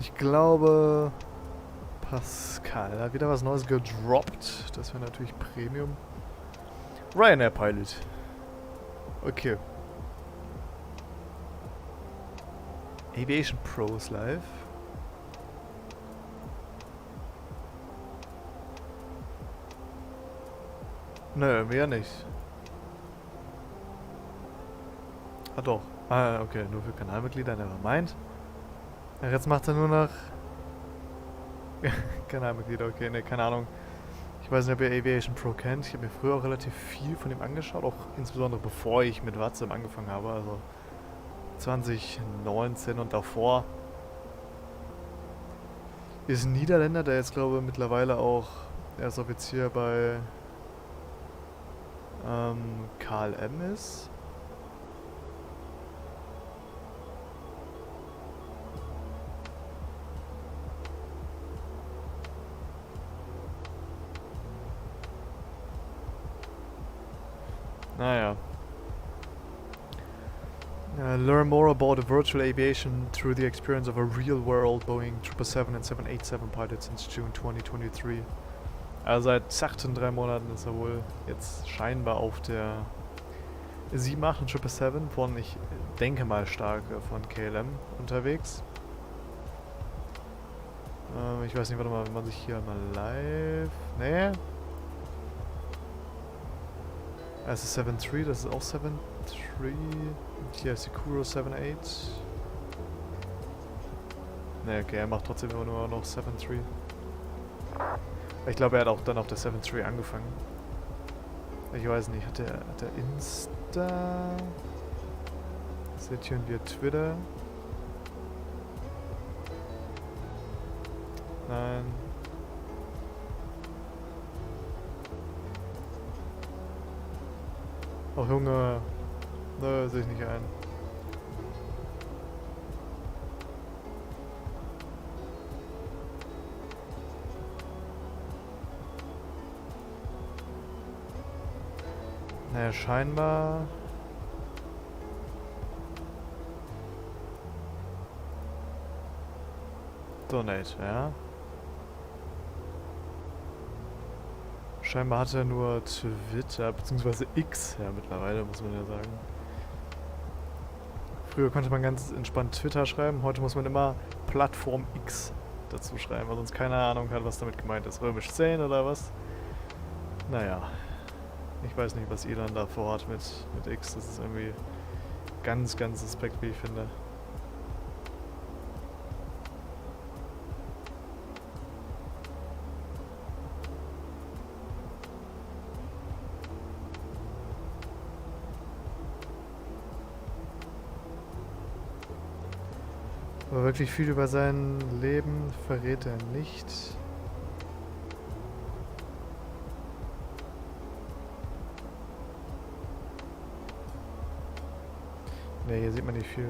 Ich glaube, Pascal hat wieder was Neues gedroppt. Das wäre natürlich Premium. Ryanair Pilot. Okay. Aviation Pros live. Nö, mehr nicht. Ah doch. Ah, okay, nur für Kanalmitglieder, nevermind. Ach, jetzt macht er nur noch... Kanalmitglieder, okay, ne, keine Ahnung. Ich weiß nicht, ob ihr Aviation Pro kennt. Ich habe mir früher auch relativ viel von ihm angeschaut, auch insbesondere bevor ich mit VATSIM angefangen habe, also 2019 und davor. Ist ein Niederländer, der jetzt glaube ich mittlerweile auch, er ist Offizier bei KLM ist. Naja. Learn more about virtual aviation through the experience of a real-world Boeing 777 and 787 pilot since June 2023. Also seit sachten 3 Monaten ist er wohl jetzt scheinbar auf der 78 und 777 von, ich denke mal stark, von KLM unterwegs. Ich weiß nicht, warte mal, wenn man sich hier mal live... Nee. Das ist 7.3, das ist auch 7.3. Hier ist die Kuro 7.8. Ne, okay, er macht trotzdem immer nur noch 7.3. Ich glaube, er hat auch dann auf der 7.3 angefangen. Ich weiß nicht, hat er Insta? Seht hier via Twitter? Nein. Oh Junge. Nö, sehe ich nicht ein. Naja, scheinbar... Donate, ja. Scheinbar hat er nur Twitter, beziehungsweise X, ja mittlerweile, muss man ja sagen. Früher konnte man ganz entspannt Twitter schreiben, heute muss man immer Plattform X dazu schreiben, weil sonst keine Ahnung hat, was damit gemeint ist. Römisch 10 oder was? Naja. Ich weiß nicht, was Elon da vorhat mit X. Das ist irgendwie ganz, ganz suspekt, wie ich finde. Aber wirklich viel über sein Leben verrät er nicht. Ne, hier sieht man nicht viel.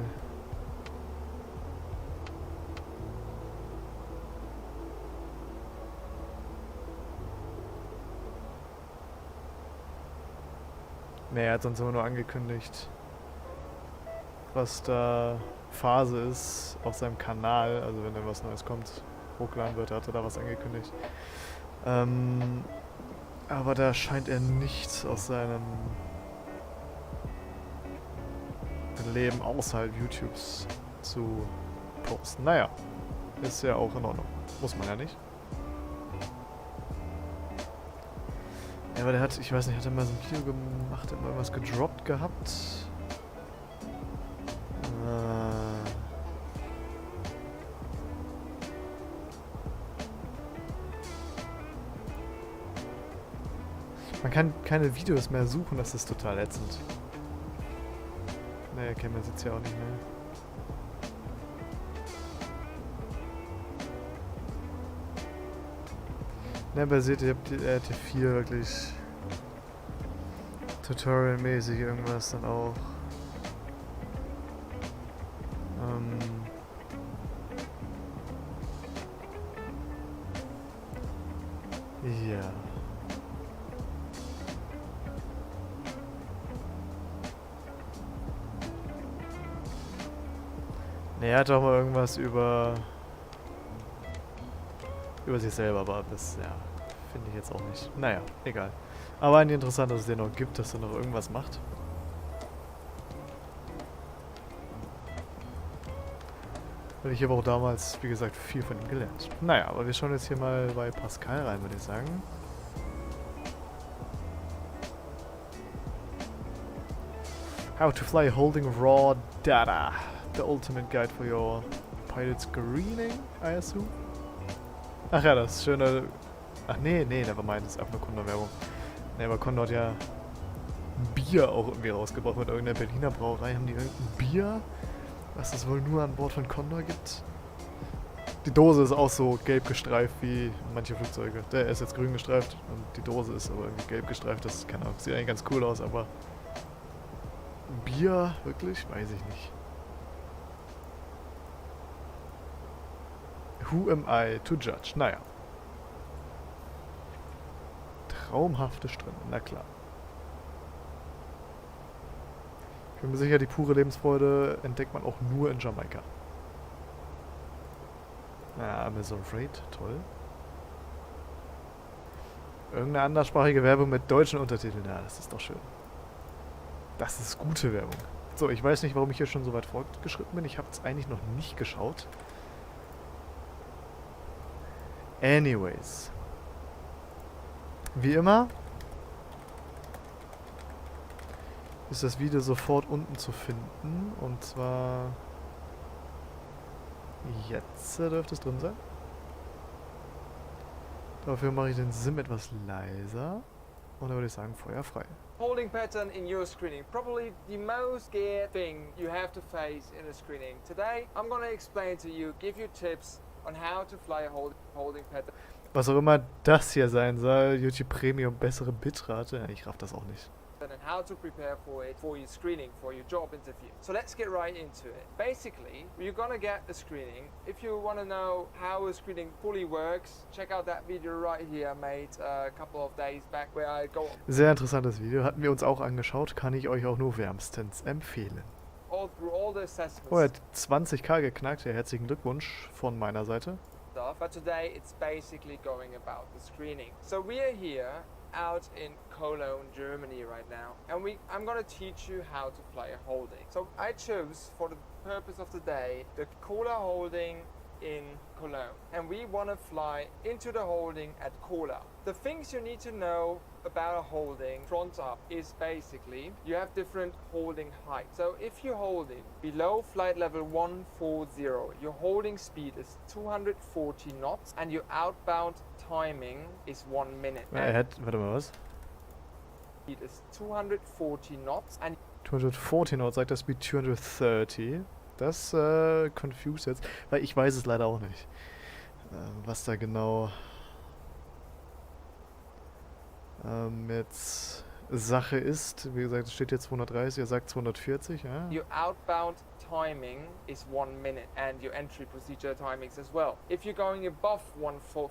Ne, er hat sonst immer nur angekündigt, was da Phase ist auf seinem Kanal, also wenn da was Neues kommt, hochladen wird, hat er da was angekündigt. Aber da scheint er nichts aus seinem Leben außerhalb YouTubes zu posten. Naja, ist ja auch in Ordnung. Muss man ja nicht. Ja, aber der hat, ich weiß nicht, hat er mal so ein Video gemacht, hat mal irgendwas gedroppt gehabt? Man kann keine Videos mehr suchen, das ist total ätzend. Naja, kennt man jetzt ja auch nicht mehr. Ne, aber seht ihr, habt die RT4 wirklich tutorial-mäßig irgendwas dann auch. Ja. Ne, er hat auch mal irgendwas über über sich selber, aber das, ja, finde ich jetzt auch nicht. Naja, egal. Aber eigentlich interessant, dass es den noch gibt, dass er noch irgendwas macht. Und ich habe auch damals, wie gesagt, viel von ihm gelernt. Naja, aber wir schauen jetzt hier mal bei Pascal rein, würde ich sagen. How to fly holding raw data. The ultimate guide for your pilot screening, I assume. Ach ja, das schöne... Ach nee, nevermind, das ist einfach nur Condor-Werbung. Nee, aber Condor hat ja ein Bier auch irgendwie rausgebracht. Mit irgendeiner Berliner Brauerei haben die irgendein Bier, was es wohl nur an Bord von Condor gibt. Die Dose ist auch so gelb gestreift wie manche Flugzeuge. Der ist jetzt grün gestreift und die Dose ist aber irgendwie gelb gestreift. Das ist, keine Ahnung, sieht eigentlich ganz cool aus, aber... Bier? Wirklich? Weiß ich nicht. Who am I to judge? Naja. Traumhafte Strände, na klar. Ich bin mir sicher, die pure Lebensfreude entdeckt man auch nur in Jamaika. Na, Amazon Freight, toll. Irgendeine anderssprachige Werbung mit deutschen Untertiteln, ja, das ist doch schön. Das ist gute Werbung. So, ich weiß nicht, warum ich hier schon so weit fortgeschritten bin. Ich habe es eigentlich noch nicht geschaut. Anyways. Wie immer ist das Video sofort unten zu finden. Und zwar... Jetzt dürfte es drin sein. Dafür mache ich den Sim etwas leiser. Und dann würde ich sagen, Feuer frei. Holding pattern in your screening, probably the most scared thing you have to face in a screening. Today, I'm going to explain to you, give you tips on how to fly a holding pattern. Was auch immer das hier sein soll, YouTube Premium, bessere Bitrate, ja, ich raff das auch nicht. And how to prepare for it for your screening, for your job interview. So let's get right into it. Basically, you're gonna get a screening. If you want to know how a screening fully works, check out that video right here I made a couple of days back where I go Sehr interessantes Video, hatten wir uns auch angeschaut, kann ich euch auch nur wärmstens empfehlen. all through all the assessments. Oh, er hat 20.000 geknackt, ja, herzlichen Glückwunsch von meiner Seite. But today it's basically going about the screening. So we are here out in Cologne, Germany right now, and I'm going to teach you how to fly a holding. So I chose for the purpose of the day the Cola holding in Cologne, and we want to fly into the holding at Cola. The things you need to know about a holding front up is basically you have different holding heights. So if you're holding below flight level 140, your holding speed is 240 knots and your outbound timing is 1 minute. Er hat, warte mal, was? Speed is 240 knots and 240 Knots, sagt der Speed 230. Das confused jetzt, weil ich weiß es leider auch nicht, was da genau jetzt Sache ist. Wie gesagt, es steht jetzt 230, er sagt 240, ja. your outbound timing is 1 minute and your entry procedure timings as well. If you're going above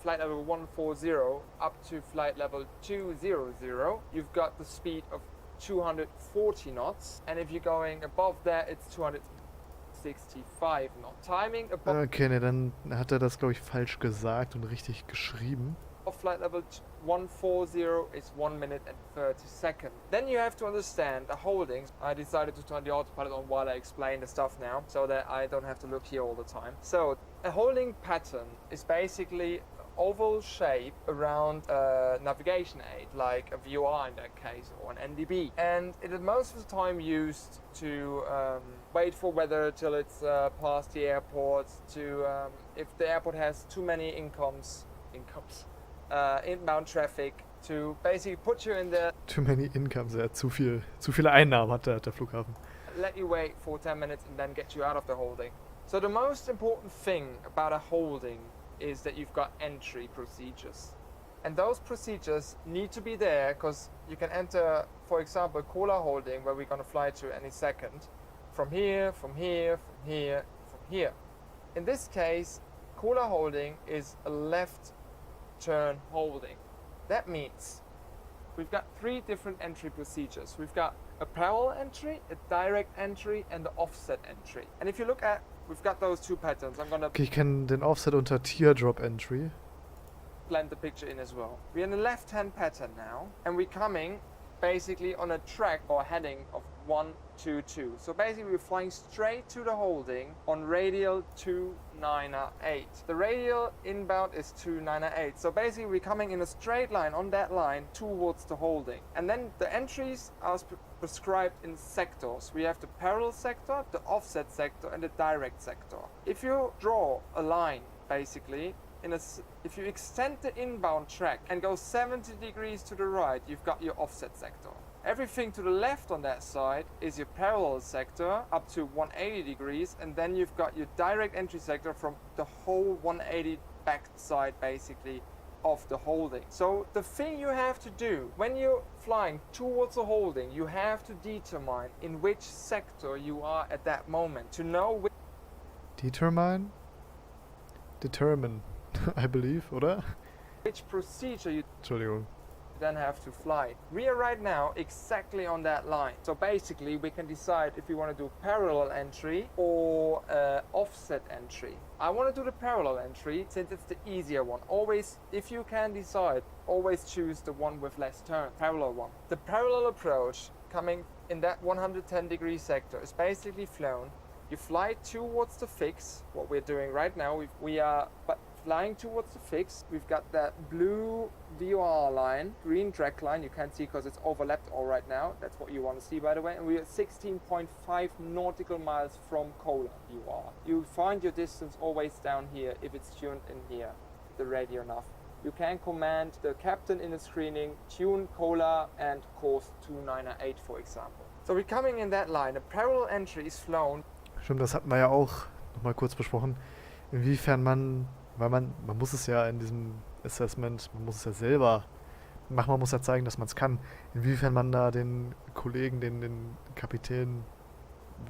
flight level 140 up to flight level 200, you've got the speed of 240 knots, and if you're going above that, it's 265 knots. Timing above Okay, ne, dann hat er das, glaube ich, falsch gesagt und richtig geschrieben. flight level 140 is 1 minute and 30 seconds. Then you have to understand the holdings. I decided to turn the autopilot on while I explain the stuff now, so that I don't have to look here all the time. So a holding pattern is basically oval shape around a navigation aid, like a VOR in that case, or an NDB. And it is most of the time used to wait for weather till it's past the airport, to if the airport has too many inbound traffic, to basically put you in there, Too many incomes, er hat zu viele Einnahmen hat der Flughafen. let you wait for 10 minutes and then get you out of the holding. So the most important thing about a holding is that you've got entry procedures. And those procedures need to be there because you can enter, for example, Cola holding, where we're going to fly to any second, from here, from here, from here, from here. In this case, Cola holding is a left turn holding. That means we've got 3 different entry procedures. We've got a parallel entry, a direct entry, and the offset entry. And if you look at, we've got those 2 patterns. I'm gonna Okay, ich kenne den Offset unter Teardrop Entry. blend the picture in as well. We're in the left-hand pattern now, and we're coming basically on a track or heading of 122. So basically we're flying straight to the holding on radial 298. The radial inbound is 298. So basically we're coming in a straight line on that line towards the holding. And then the entries are prescribed in sectors. We have the parallel sector, the offset sector, and the direct sector. If you draw a line basically, if you extend the inbound track and go 70 degrees to the right, you've got your offset sector. Everything to the left on that side is your parallel sector up to 180 degrees, and then you've got your direct entry sector from the whole 180 back side basically of the holding. So the thing you have to do when you're flying towards the holding, you have to determine in which sector you are at that moment to know which Determine, I believe, oder? procedure you Entschuldigung. then have to fly. We are right now exactly on that line. So basically we can decide if we want to do parallel entry or offset entry. I want to do the parallel entry since it's the easier one. Always, if you can decide, always choose the one with less turn, parallel one. The parallel approach coming in that 110 degree sector is basically flown. You fly towards the fix, what we're doing right now. We are flying towards the fix. We've got that blue VOR line, green track line. You can't see because it's overlapped all right now. That's what you want to see, by the way. And we're at 16.5 nautical miles from Kola, you are. You find your distance always down here if it's tuned in here, the radio nav. You can command the captain in the screening, tune Kola and course 298, for example. So we're coming in that line. A parallel entry is flown. Stimmt, das hatten wir ja auch nochmal kurz besprochen, inwiefern man muss es ja in diesem Assessment, man muss es ja selber machen, man muss ja zeigen, dass man es kann, inwiefern man da den Kollegen, den Kapitän,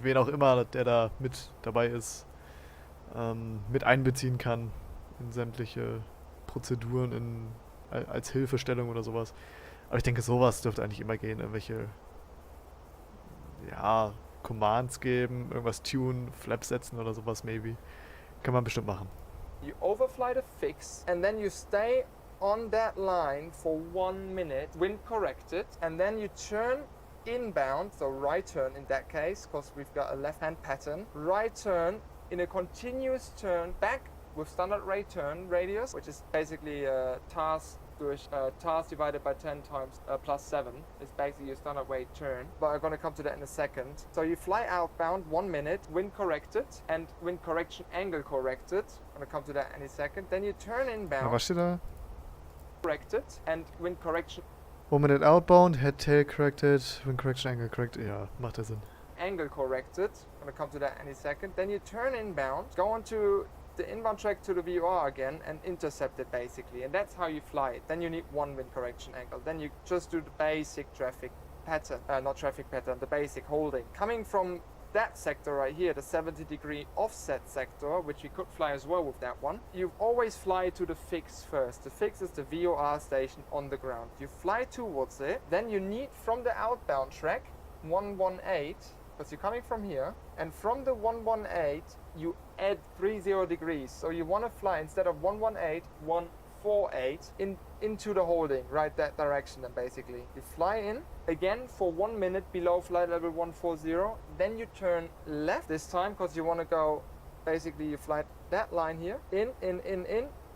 wen auch immer, der da mit dabei ist, mit einbeziehen kann in sämtliche Prozeduren, als Hilfestellung oder sowas. Aber ich denke, sowas dürfte eigentlich immer gehen, irgendwelche, ja, Commands geben, irgendwas tunen, Flaps setzen oder sowas, maybe. Kann man bestimmt machen. You overfly the fix and then you stay on that line for 1 minute, wind corrected, and then you turn inbound, so right turn in that case, because we've got a left-hand pattern, right turn in a continuous turn back with standard rate turn radius, which is basically TARS divided by 10 times plus 7 is basically your standard weight turn, but I'm going to come to that in a second. So you fly outbound 1 minute, wind corrected and wind correction angle corrected. I'm going to come to that in a second. Then you turn inbound, Was steht da? corrected and wind correction 1 minute outbound, head tail corrected, wind correction angle corrected. Ja, macht ja Sinn. angle corrected. I'm going to come to that in a second. Then you turn inbound, go onto the inbound track to the VOR again and intercept it basically, and that's how you fly it. Then you need 1 wind correction angle. Then you just do the basic traffic pattern, not traffic pattern, the basic holding. Coming from that sector right here, the 70 degree offset sector, which you could fly as well with that one, you always fly to the fix first. The fix is the VOR station on the ground. You fly towards it, then you need from the outbound track 118, because you're coming from here, and from the 118 you add 30 degrees. So you want to fly instead of 118, 148 into the holding, right that direction. Then basically you fly in again for 1 minute below flight level 140, then you turn left this time because you want to go, basically you fly that line here, in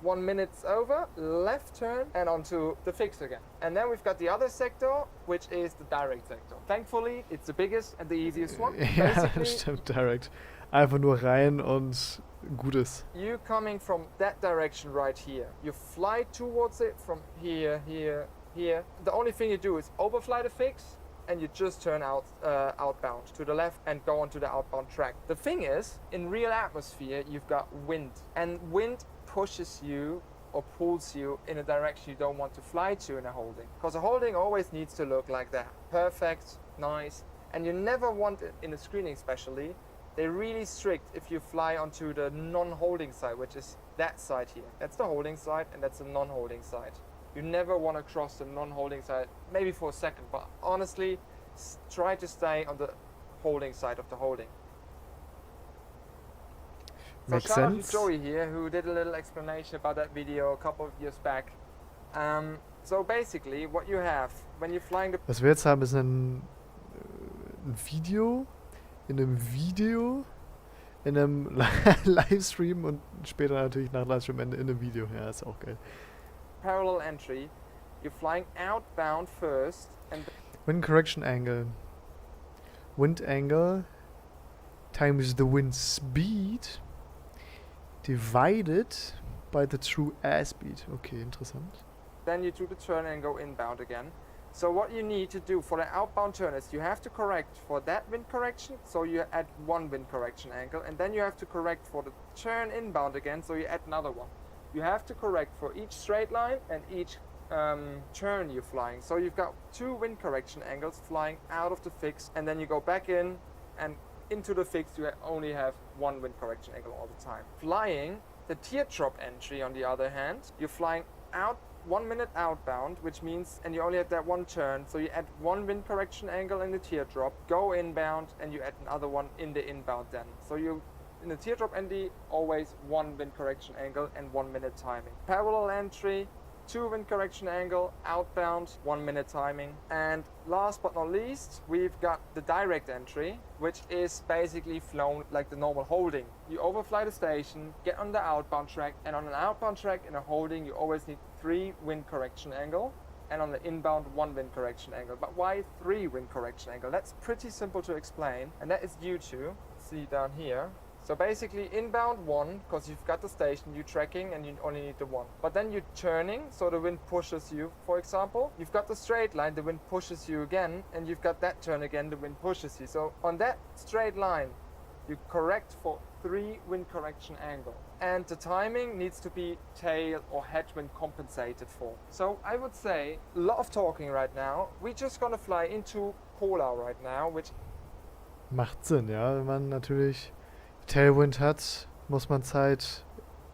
1 minute's over, left turn and onto the fix again. And then we've got the other sector, which is the direct sector. Thankfully it's the biggest and the easiest one. Ja, stimmt, direct. Einfach nur rein und Gutes. You coming from that direction right here. You fly towards it from here, here, here. The only thing you do is overfly the fix and you just turn outbound to the left and go onto the outbound track. The thing is, in real atmosphere, you've got wind, and wind pushes you or pulls you in a direction you don't want to fly to in a holding. Because a holding always needs to look like that. Perfect, nice, and you never want it in a screening especially. They're really strict if you fly onto the non-holding side, which is that side here. That's the holding side and that's the non-holding side. You never want to cross the non-holding side, maybe for a second, but honestly, try to stay on the holding side of the holding. So Makes shout out to sense. Joey here, who did a little explanation about that video a couple of years back. So basically, what you have when you're flying the Was wir jetzt haben, ist ein Video, in einem Video, in einem Livestream und später natürlich nach Livestream-Ende in einem Video. Ja, ist auch geil. parallel entry, you're flying outbound first, and Wind correction angle. Wind angle times the wind speed divided by the true airspeed. Okay, interessant. then you do the turn and go inbound again. So what you need to do for the outbound turn is you have to correct for that wind correction, so you add one wind correction angle, and then you have to correct for the turn inbound again, so you add another one. You have to correct for each straight line and each turn you're flying. So you've got two wind correction angles flying out of the fix, and then you go back in and into the fix you only have one wind correction angle all the time. Flying the teardrop entry, on the other hand, you're flying out 1 minute outbound, which means, and you only have that one turn, so you add one wind correction angle in the teardrop, go inbound, and you add another one in the inbound then. So you, in the teardrop entry, always one wind correction angle and 1 minute timing. Parallel entry, two wind correction angle, outbound, 1 minute timing. And last but not least, we've got the direct entry, which is basically flown like the normal holding. You overfly the station, get on the outbound track, and on an outbound track in a holding, you always need 3 wind correction angle, and on the inbound 1 wind correction angle. But why 3 wind correction angle? That's pretty simple to explain, and that is due to, see down here, so basically inbound 1, because you've got the station, you're tracking and you only need the 1. But then you're turning, so the wind pushes you, for example. You've got the straight line, the wind pushes you again, and you've got that turn again, the wind pushes you. So on that straight line, you correct for 3 wind correction angle. And the timing needs to be tail or headwind compensated for. So I would say, a lot of talking right now. We're just gonna fly into Kola right now, which Macht Sinn, ja. Wenn man natürlich Tailwind hat, muss man Zeit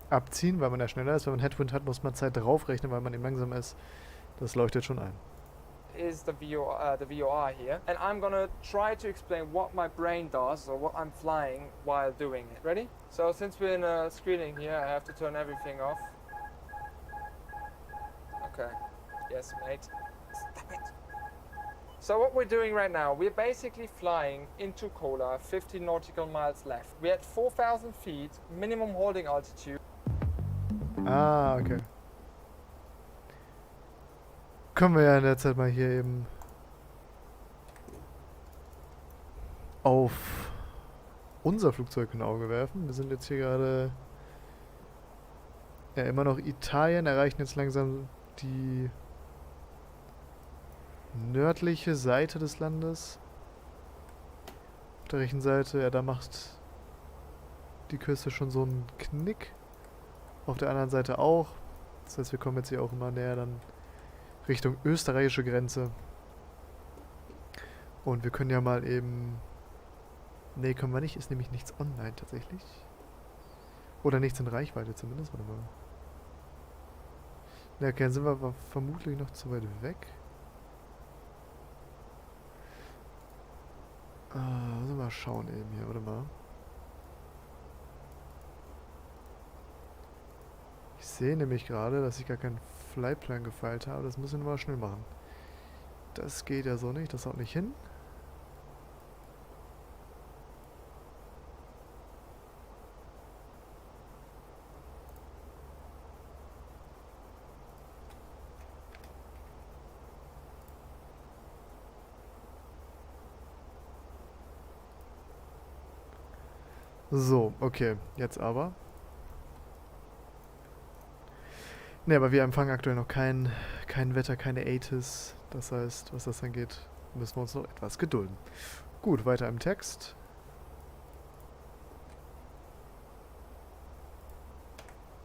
abziehen, weil man ja schneller ist. Wenn man Headwind hat, muss man Zeit draufrechnen, weil man eben langsam ist. Das leuchtet schon ein. is the VOR here, and I'm gonna try to explain what my brain does or what I'm flying while doing it. Ready? So since we're in a screening here, I have to turn everything off. Okay. Yes, mate. Stop it. So what we're doing right now, we're basically flying into Kola, 50 nautical miles left. We're at 4,000 feet, minimum holding altitude. Ah, okay. Können wir ja in der Zeit mal hier eben auf unser Flugzeug ein Auge werfen. Wir sind jetzt hier gerade ja immer noch Italien, erreichen jetzt langsam die nördliche Seite des Landes. Auf der rechten Seite, ja, da macht die Küste schon so einen Knick. Auf der anderen Seite auch. Das heißt, wir kommen jetzt hier auch immer näher dann Richtung österreichische Grenze. Und wir können ja mal eben... Ne, können wir nicht. Ist nämlich nichts online tatsächlich. Oder nichts in Reichweite zumindest. Warte mal. Na, okay, dann sind wir aber vermutlich noch zu weit weg. Müssen wir mal schauen eben hier. Warte mal. Ich sehe nämlich gerade, dass ich gar keinen Flyplan gefeilt habe. Das müssen wir mal schnell machen. Das geht ja so nicht. Das haut nicht hin. So, okay. Jetzt aber. Ne, aber wir empfangen aktuell noch kein Wetter, keine ATIS. Das heißt, was das angeht, müssen wir uns noch etwas gedulden. Gut, weiter im Text.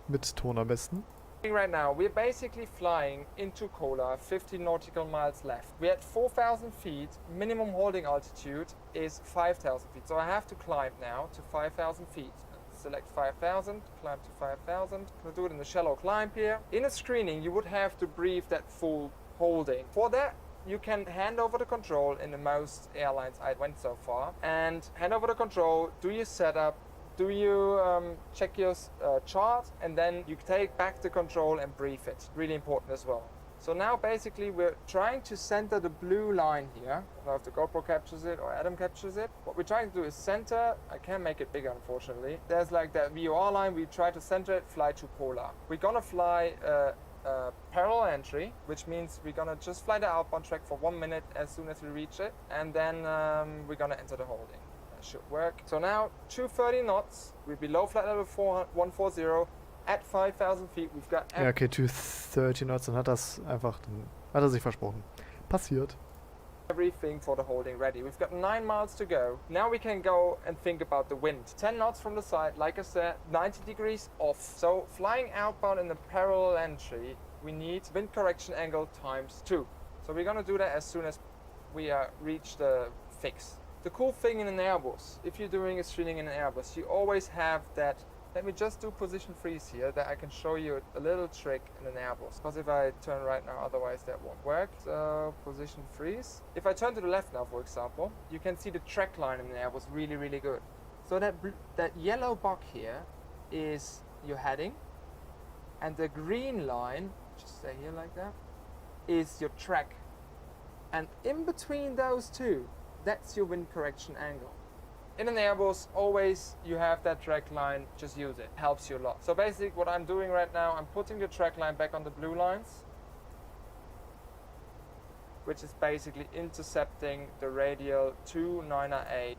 Mit Ton am besten. Right now, we're basically flying into Kola, 50 nautical miles left. We're at 4,000 feet. Minimum holding altitude is 5,000 feet. So I have to climb now to 5,000 feet. Select 5,000, climb to 5,000. I'll do it in the shallow climb here. In a screening, you would have to brief that full holding. For that, you can hand over the control in the most airlines I went so far. And hand over the control, do your setup, do you check your chart, and then you take back the control and brief it. Really important as well. So now basically we're trying to center the blue line here. I don't know if the GoPro captures it or Adam captures it. What we're trying to do is center, I can't make it bigger unfortunately. There's like that VOR line, we try to center it, fly to polar. We're gonna fly parallel entry, which means we're gonna just fly the outbound track for 1 minute as soon as we reach it, and then we're gonna enter the holding. That should work. So now 230 knots, we're below flight level 140 at 5,000 feet. We've got Ja, okay, 230 Knots, dann hat er sich versprochen. Passiert. everything for the holding ready. We've got 9 miles to go. Now we can go and think about the wind. 10 knots from the side, like I said, 90 degrees off. So flying outbound in the parallel entry, we need wind correction angle times 2. So we're gonna do that as soon as we reach the fix. The cool thing in an Airbus, if you're doing a screening in an Airbus, you always have that. Let me just do position freeze here, that I can show you a little trick in an Airbus. Because if I turn right now, otherwise that won't work. So position freeze. If I turn to the left now, for example, you can see the track line in an Airbus really, really good. So that yellow box here is your heading, and the green line, just stay here like that, is your track. And in between those two, that's your wind correction angle. In an Airbus, always you have that track line, just use it. Helps you a lot. So basically what I'm doing right now, I'm putting the track line back on the blue lines, which is basically intercepting the radial 29A.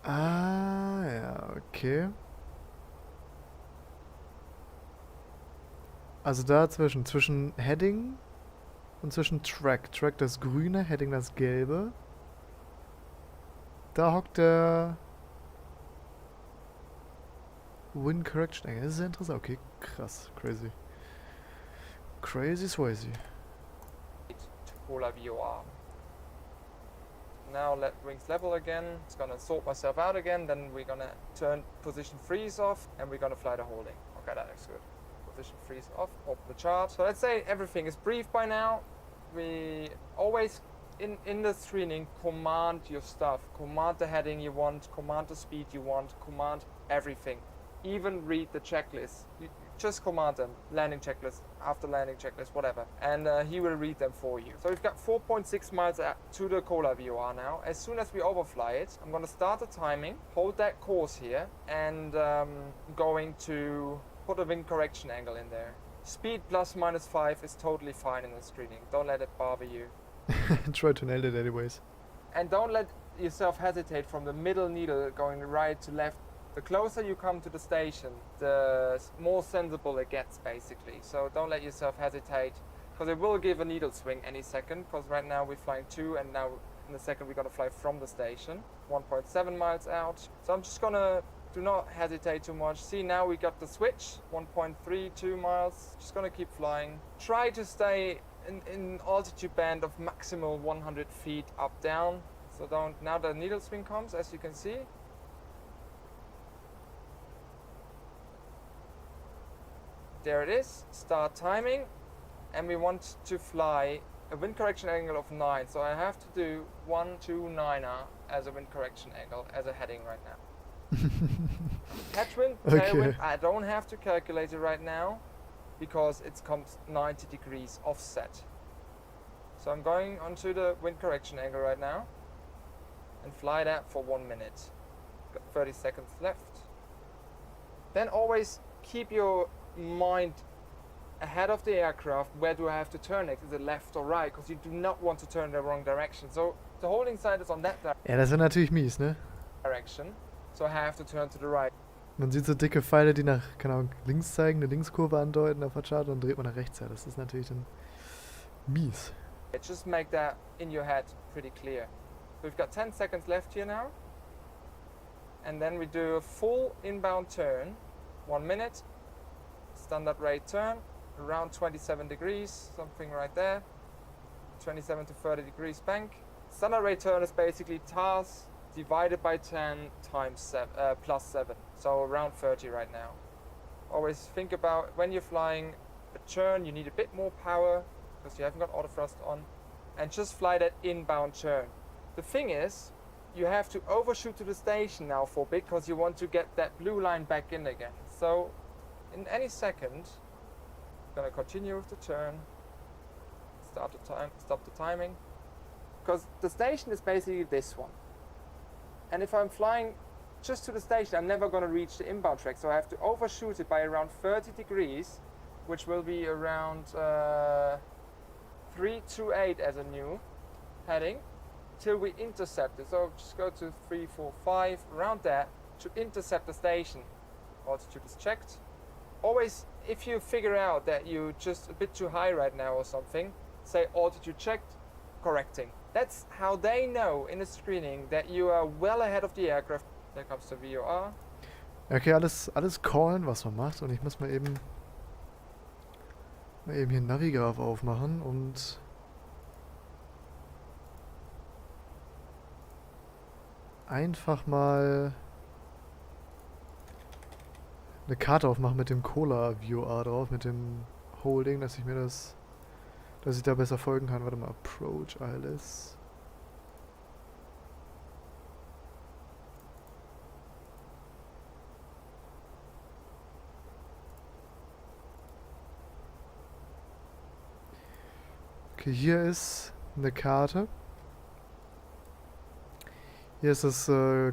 Ah, ja, okay. Also da zwischen Heading und zwischen Track. Track das grüne, Heading das gelbe. Da hockt der Wind Correction Angle. Das ist sehr interessant. Okay, krass. Crazy. Crazy Swayzy. To polar VOR. Now let wings level again. It's gonna sort myself out again. Then we're gonna turn position freeze off and we're gonna fly the holding. Okay, that looks good. Position freeze off, open the chart. So let's say everything is briefed by now. We always in the screening command your stuff. Command the heading you want, command the speed you want, command everything. Even read the checklist. You just command them. Landing checklist, after landing checklist, whatever. And he will read them for you. So we've got 4.6 miles to the Cola VOR now. As soon as we overfly it, I'm gonna start the timing, hold that course here, and going to put a wind correction angle in there. Speed ±5 is totally fine in the screening. Don't let it bother you. Try to nail it anyways. And don't let yourself hesitate from the middle needle going right to left. The closer you come to the station, the more sensible it gets basically. So don't let yourself hesitate, because it will give a needle swing any second, because right now we're flying 2 and now in a second we're gonna fly from the station. 1.7 miles out. So I'm just gonna, do not hesitate too much. See, now we got the switch, 1.32 miles. Just gonna keep flying. Try to stay in altitude band of maximal 100 feet up down. So don't, now the needle swing comes, as you can see. There it is, start timing. And we want to fly a wind correction angle of 9. So I have to do 129er as a wind correction angle as a heading right now. Headwind, tailwind, Okay. I don't have to calculate it right now, because it comes 90 degrees offset. So I'm going onto the wind correction angle right now and fly that for 1 minute. Got 30 seconds left. Then always keep your mind ahead of the aircraft. Where do I have to turn next? Is it left or right? Because you do not want to turn in the wrong direction. So the holding side is on that Ja, das wäre natürlich mies, ne? direction. So I have to turn to the right. Man sieht so dicke Pfeile, die nach, keine Ahnung, links zeigen, eine Linkskurve andeuten auf der Chart und dreht man nach rechts. Ja, das ist natürlich dann mies. Just make that in your head pretty clear. We've got 10 seconds left here now. And then we do a full inbound turn. 1 minute. Standard rate turn. Around 27 degrees. Something right there. 27 to 30 degrees bank. Standard rate turn is basically TARS divided by 10 times plus 7. So around 30 right now. Always think about when you're flying a turn, you need a bit more power because you haven't got auto thrust on, and just fly that inbound turn. The thing is, you have to overshoot to the station now for a bit because you want to get that blue line back in again. So in any second, I'm gonna continue with the turn, stop the timing, because the station is basically this one. And if I'm flying just to the station, I'm never gonna reach the inbound track, so I have to overshoot it by around 30 degrees, which will be around 328 as a new heading, till we intercept it. So just go to 3, 4, 5, around that, to intercept the station. Altitude is checked. Always, if you figure out that you're just a bit too high right now or something, say altitude checked, correcting. That's how they know in the screening that you are well ahead of the aircraft. There comes the VOR. Okay, alles callen, was man macht. Und ich muss mal eben hier Navigraph aufmachen und einfach mal eine Karte aufmachen mit dem Cola VOR drauf, mit dem Holding, dass ich da besser folgen kann. Warte mal, Approach alles. Okay, hier ist eine Karte. Hier ist das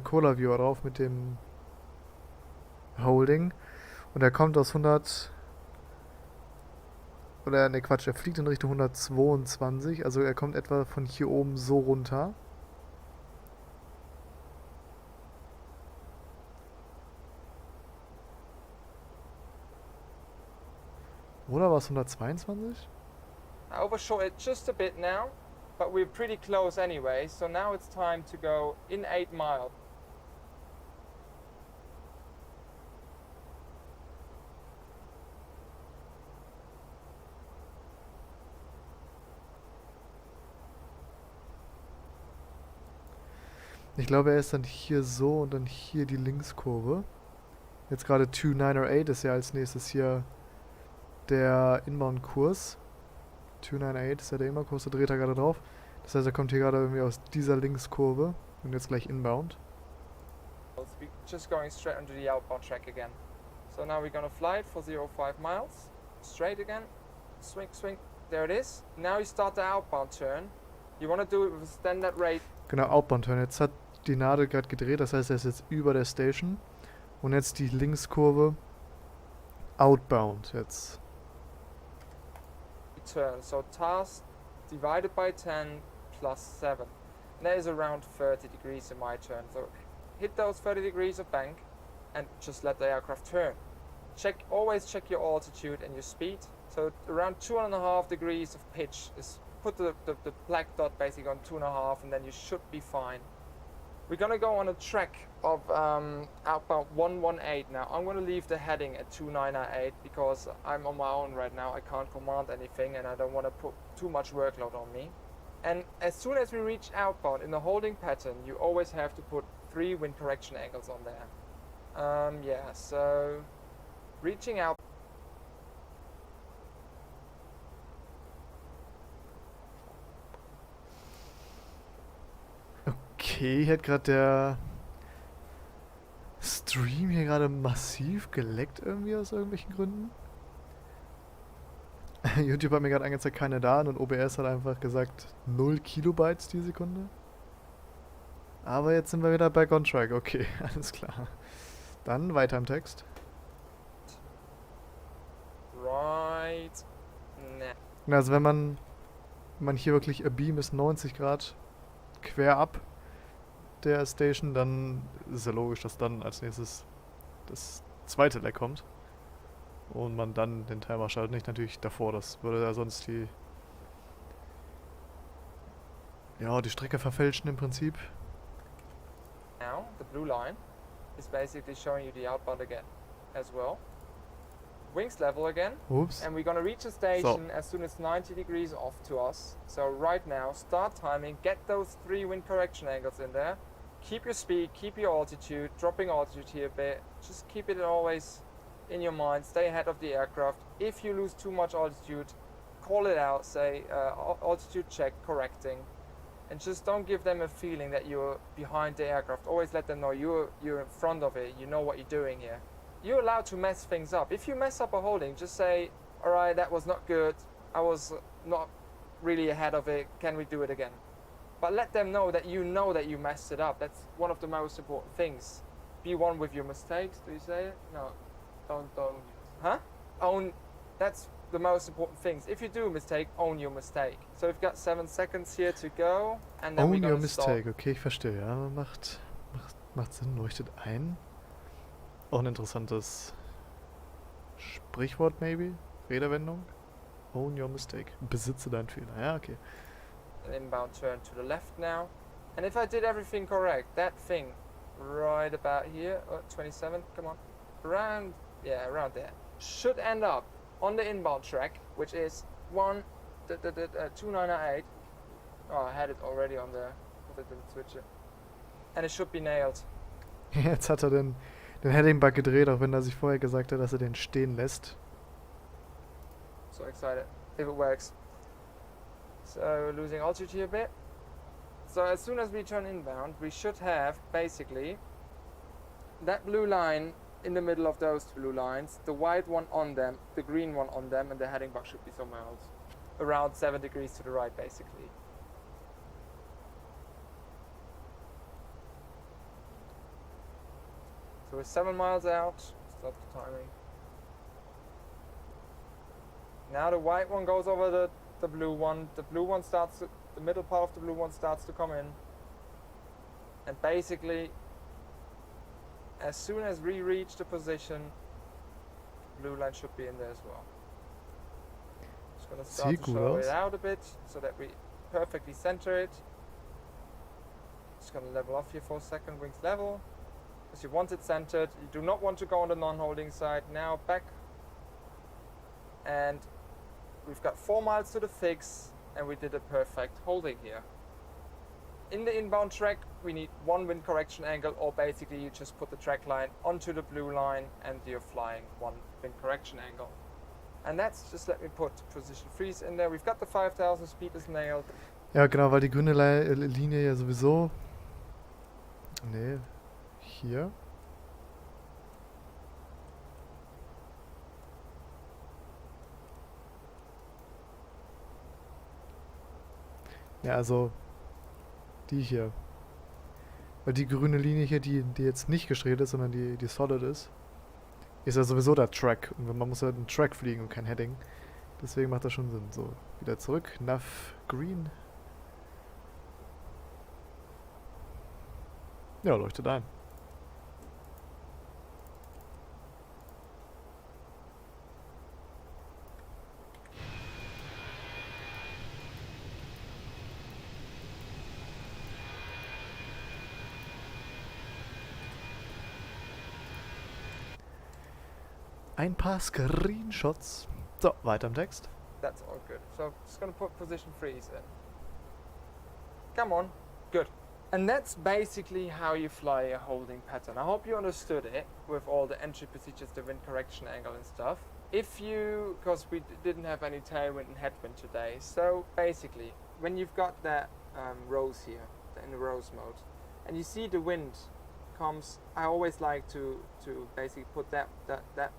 Cola Viewer drauf mit dem Holding. Und er kommt aus 100... Oder, ne Quatsch, er fliegt in Richtung 122. Also er kommt etwa von hier oben so runter. Oder war es 122? I overshot it just a bit now, but we're pretty close anyway, so now it's time to go in 8 miles. Ich glaube, er ist dann hier so und dann hier die Linkskurve. Jetzt gerade 298 ist ja als nächstes hier der Inbound-Kurs. 298 ist ja der Inbound-Kurs, da dreht er gerade drauf. Das heißt, er kommt hier gerade irgendwie aus dieser Linkskurve und jetzt gleich Inbound. We're just going straight onto the outbound track again. So now we're gonna fly it for 0.5 miles. Straight again. Swing, swing. There it is. Now you start the outbound turn. You want to do it with a standard rate. Genau, Outbound-Turn. Jetzt hat die Nadel gerade gedreht, das heißt, er ist jetzt über der Station. Und jetzt die Linkskurve Outbound jetzt. Turn. So task divided by 10 plus 7. And that is around 30 degrees in my turn. So hit those 30 degrees of bank and just let the aircraft turn. Always check your altitude and your speed. So around 2.5 degrees of pitch is put the black dot basically on 2.5 and then you should be fine. We're gonna go on a track of outbound 118 now. I'm gonna leave the heading at 298 because I'm on my own right now. I can't command anything and I don't want to put too much workload on me. And as soon as we reach outbound in the holding pattern, you always have to put 3 wind correction angles on there. Yeah, so reaching out. Okay, hat gerade der Stream hier gerade massiv geleckt irgendwie aus irgendwelchen Gründen. YouTube hat mir gerade angezeigt, keine da und OBS hat einfach gesagt 0 Kilobytes die Sekunde. Aber jetzt sind wir wieder back on track, okay, alles klar. Dann weiter im Text. Right. Na, also wenn man hier wirklich Beam ist 90 Grad quer ab der Station, dann ist ja logisch, dass dann als nächstes das zweite Leck kommt. Und man dann den Timer schaltet, nicht natürlich davor, das würde ja sonst die Strecke verfälschen im Prinzip. Now the blue line is basically showing you the outbound again as well. Wings level again. Oops. And we're gonna reach the station as soon as 90 degrees off to us. So right now, start timing, get those 3 wind correction angles in there. Keep your speed, keep your altitude, dropping altitude here a bit. Just keep it always in your mind, stay ahead of the aircraft. If you lose too much altitude, call it out, say altitude check, correcting. And just don't give them a feeling that you're behind the aircraft. Always let them know you're in front of it. You know what you're doing here. You're allowed to mess things up. If you mess up a holding, just say, all right, that was not good. I was not really ahead of it. Can we do it again? But let them know that you messed it up. That's one of the most important things. Be one with your mistakes. Do you say it? No, don't. Huh? Own. That's the most important things. If you do a mistake, own your mistake. So we've got 7 seconds here to go, and then Own we're your gonna mistake. stop. Okay, ich verstehe. Ja, macht Sinn. Leuchtet ein. Auch ein interessantes Sprichwort, maybe? Redewendung? Own your mistake. Besitze deinen Fehler. Ja, okay. An inbound turn to the left now. And if I did everything correct, that thing right about here, 27, come on, around there, should end up on the inbound track, which is 2998. Oh, I had it already on there, but I didn't switch it. And it should be nailed. Jetzt hat er den Heading-Bug gedreht, auch wenn er sich vorher gesagt hat, dass er den stehen lässt. So excited if it works. So losing altitude here a bit. So as soon as we turn inbound, we should have basically that blue line in the middle of those blue lines, the white one on them, the green one on them, and the heading bug should be somewhere else. Around 7 degrees to the right, basically. So we're 7 miles out. Stop the timing. Now the white one goes over the blue one. The blue one starts to, the middle part of the blue one starts to come in. And basically, as soon as we reach the position, blue line should be in there as well. Just gonna start to show it out a bit so that we perfectly center it. Just gonna level off here for a second, wings level. Because you want it centered. You do not want to go on the non-holding side. Now back. And we've got 4 miles to the fix, and we did a perfect holding here. In the inbound track, we need 1 wind correction angle, or basically you just put the track line onto the blue line and you're flying 1 wind correction angle. And that's just, let me put position freeze in there. We've got the 5000 speed is nailed. Ja, genau, weil die grüne Linie ja sowieso... Nee, hier. Ja, also die hier. Weil die grüne Linie hier, die jetzt nicht gestrahlt ist, sondern die solid ist ja sowieso der Track. Und man muss halt einen Track fliegen und kein Heading. Deswegen macht das schon Sinn. So, wieder zurück. Nav Green. Ja, leuchtet ein. Ein paar Screenshots. So, weiter im Text. That's all good. So just gonna put position freeze in. Come on. Good. And that's basically how you fly a holding pattern. I hope you understood it with all the entry procedures, the wind correction angle and stuff. If you, because we didn't have any tailwind and headwind today, so basically when you've got that rose here, in the rose mode, and you see the wind comes, I always like to basically put that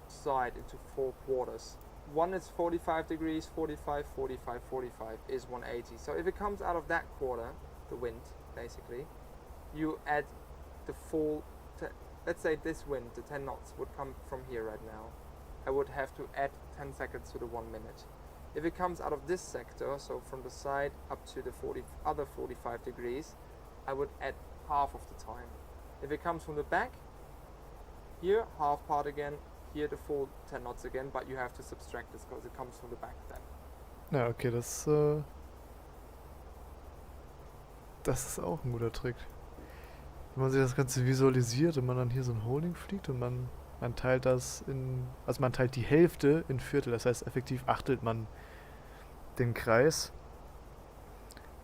side into 4 quarters. One is 45 degrees, 45, 45, 45 is 180. So if it comes out of that quarter, the wind, basically, you add the full, let's say this wind, the 10 knots, would come from here right now. I would have to add 10 seconds to the 1 minute. If it comes out of this sector, so from the side up to the other 45 degrees, I would add half of the time. If it comes from the back, here, half part again, here the full 10 knots again, but you have to subtract this because it comes from the back then. Ja, okay, das ist auch ein guter Trick. Wenn man sich das Ganze visualisiert und man dann hier so ein Holding fliegt und man teilt das in, also man teilt die Hälfte in Viertel, das heißt effektiv achtelt man den Kreis.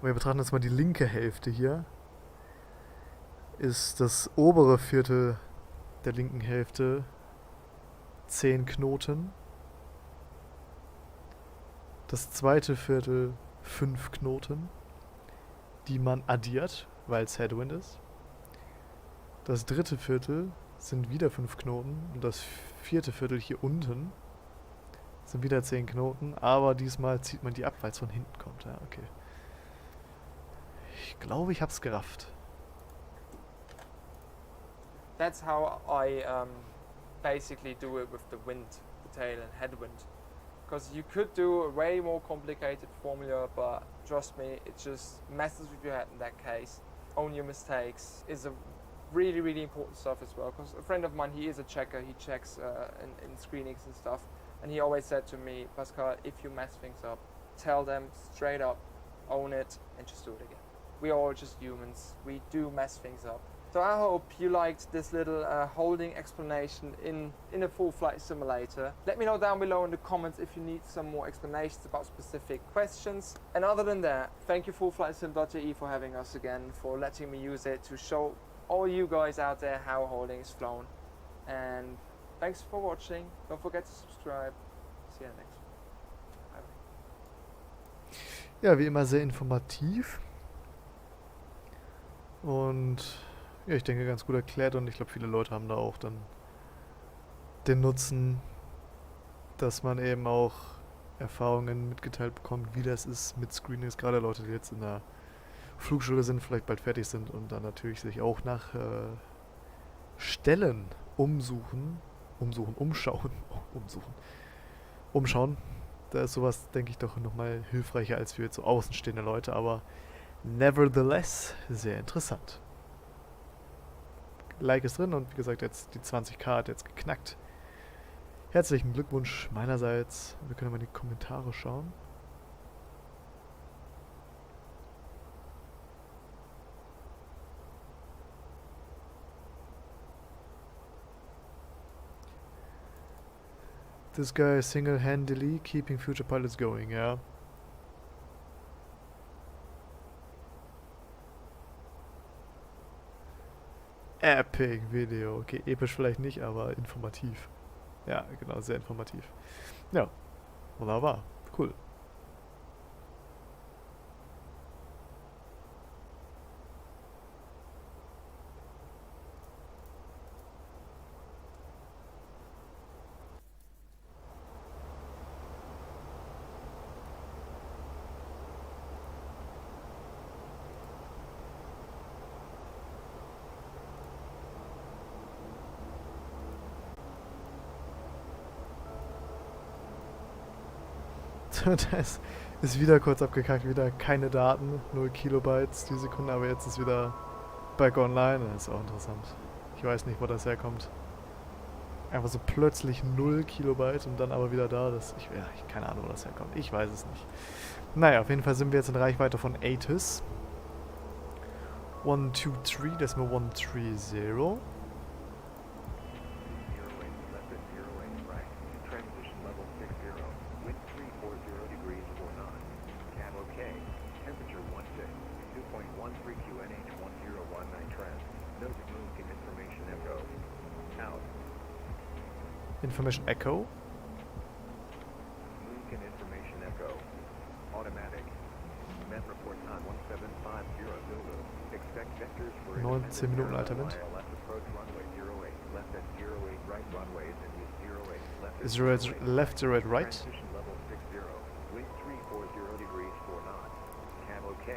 Und wir betrachten jetzt mal die linke Hälfte hier. Ist das obere Viertel der linken Hälfte 10 Knoten. Das zweite Viertel 5 Knoten. die man addiert, weil es Headwind ist. Das dritte Viertel sind wieder 5 Knoten und das vierte Viertel hier unten sind wieder 10 Knoten, aber diesmal zieht man die ab, weil es von hinten kommt. Ja, okay. Ich glaube, ich hab's gerafft. That's how I basically do it with the wind, the tail and headwind. Because you could do a way more complicated formula, but trust me, it just messes with your head in that case. Own your mistakes is a really important stuff as well. Because a friend of mine, he is a checker, he checks in screenings and stuff, and he always said to me, Pascal, if you mess things up, tell them straight up, own it, and just do it again. We are all just humans, we do mess things up. So I hope you liked this little holding explanation in a full flight simulator. Let me know down below in the comments if you need some more explanations about specific questions. And other than that, thank you fullflightsim.de for having us again, for letting me use it to show all you guys out there how holding is flown. And thanks for watching. Don't forget to subscribe. See you next one. Bye. Ja, wie immer sehr informativ. Und ja, ich denke, ganz gut erklärt und ich glaube, viele Leute haben da auch dann den Nutzen, dass man eben auch Erfahrungen mitgeteilt bekommt, wie das ist mit Screenings, gerade Leute, die jetzt in der Flugschule sind, vielleicht bald fertig sind und dann natürlich sich auch nach Stellen umschauen. Da ist sowas, denke ich, doch nochmal hilfreicher als für so außenstehende Leute, aber nevertheless sehr interessant. Like ist drin und wie gesagt, jetzt die 20k hat jetzt geknackt. Herzlichen Glückwunsch meinerseits. Wir können mal in die Kommentare schauen. This guy is single-handedly keeping future pilots going, ja. Epic Video. Okay, episch vielleicht nicht, aber informativ. Ja, genau, sehr informativ. Ja, wunderbar. Cool. Das ist wieder kurz abgekackt, wieder keine Daten, 0 Kilobytes die Sekunde, aber jetzt ist wieder back online, das ist auch interessant. Ich weiß nicht, wo das herkommt. Einfach so plötzlich 0 Kilobyte und dann aber wieder da, ich keine Ahnung, wo das herkommt, ich weiß es nicht. Naja, auf jeden Fall sind wir jetzt in Reichweite von ATIS. 123, das ist mir 130. Information Echo. Musik Information Echo. Automatic. Met report time 1750 Zulu. Expect vectors for 19 Minuten alter Wind. left approach runway 08. Left at 08 right runway is in use 08. Is 08 left, 08 right? Transition level 60. Wind 340 degrees 4 knots. Cam OK.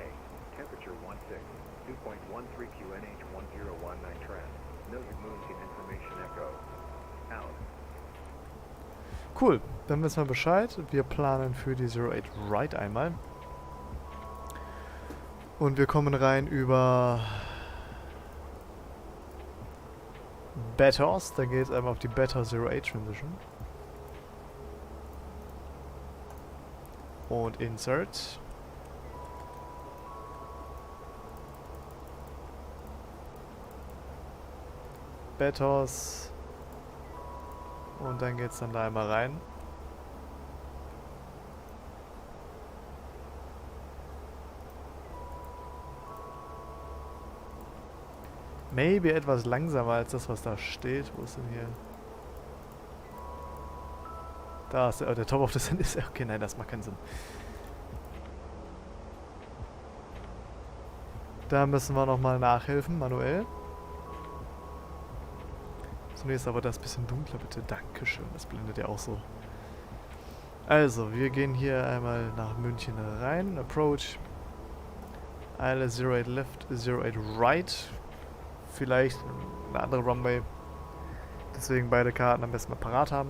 Temperature 16. 2.13 QNH 1019 trend. Noted Musik Information Echo. Out. Cool, dann wissen wir Bescheid. Wir planen für die 08 Right einmal. Und wir kommen rein über Betters. Da geht es einmal auf die Beta 08 Transition. Und Insert. Betters. Und dann geht's dann da einmal rein. Maybe etwas langsamer als das, was da steht. Wo ist denn hier? Da ist der Top of the Sand ist. Okay, nein, das macht keinen Sinn. Da müssen wir nochmal nachhelfen, manuell. Zunächst aber das bisschen dunkler, bitte. Dankeschön, das blendet ja auch so. Also, wir gehen hier einmal nach München rein. Approach. Eile 08 left, 08 right. Vielleicht eine andere Runway. Deswegen beide Karten am besten mal parat haben.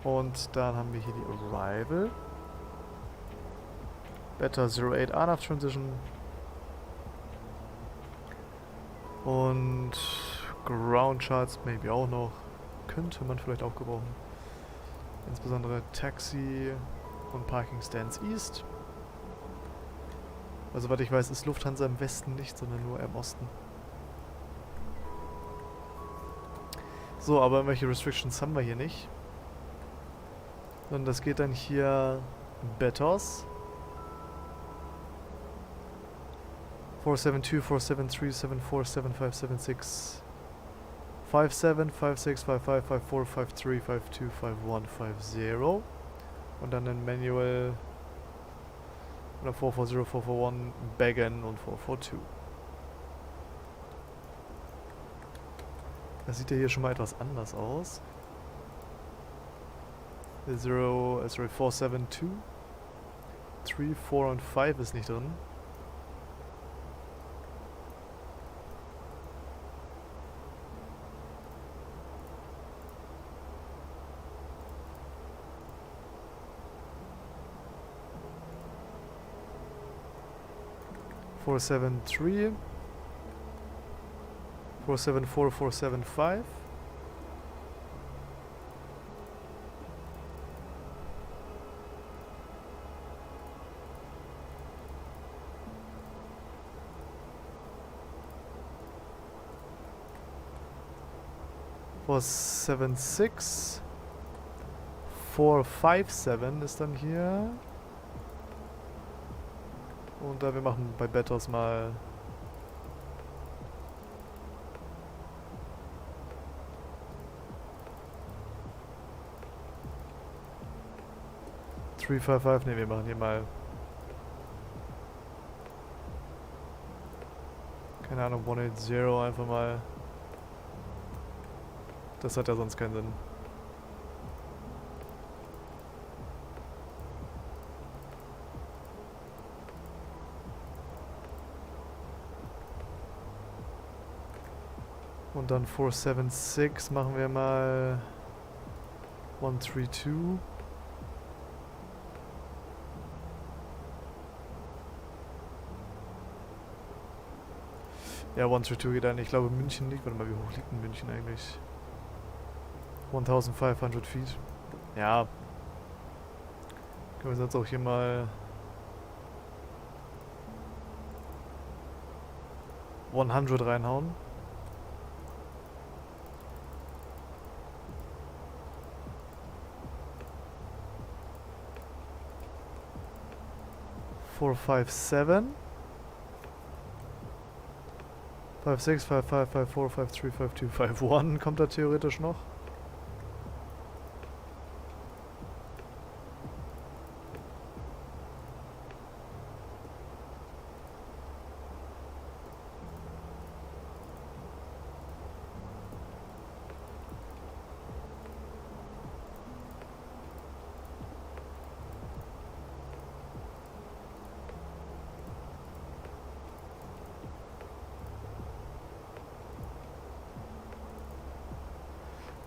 Und dann haben wir hier die Arrival. Beta 08 Nach Transition. Und Ground Charts maybe auch noch. Könnte man vielleicht auch gebrauchen. Insbesondere Taxi und Parking Stands East. Also, soweit ich weiß, ist Lufthansa im Westen nicht, sondern nur im Osten. So, aber welche Restrictions haben wir hier nicht? Und das geht dann hier Betos. 472, 473, 74, 75, 76, 57, 56, 55, 54, 53, 52, 51, 50. Und dann ein Manual oder 440, 441, Bagan und 442. Das sieht ja hier schon mal etwas anders aus. 472, 3, 4 und 5 ist nicht drin. Four seven three, 474, 475. Four seven six, 457 ist dann hier. Und wir machen bei Betos mal ne, wir machen hier mal keine Ahnung, 180 einfach mal. Das hat ja sonst keinen Sinn. Und dann 476 machen wir mal 132. Ja, 132 geht dann. Ich glaube München liegt. Warte mal, wie hoch liegt denn München eigentlich? 1500 Feet. Ja. Können wir sonst auch hier mal 100 reinhauen. Four, 5, 7. 5, 6, 5, 5, 5, 4, 5, 3, 5, 2, 5, 1 kommt da theoretisch noch.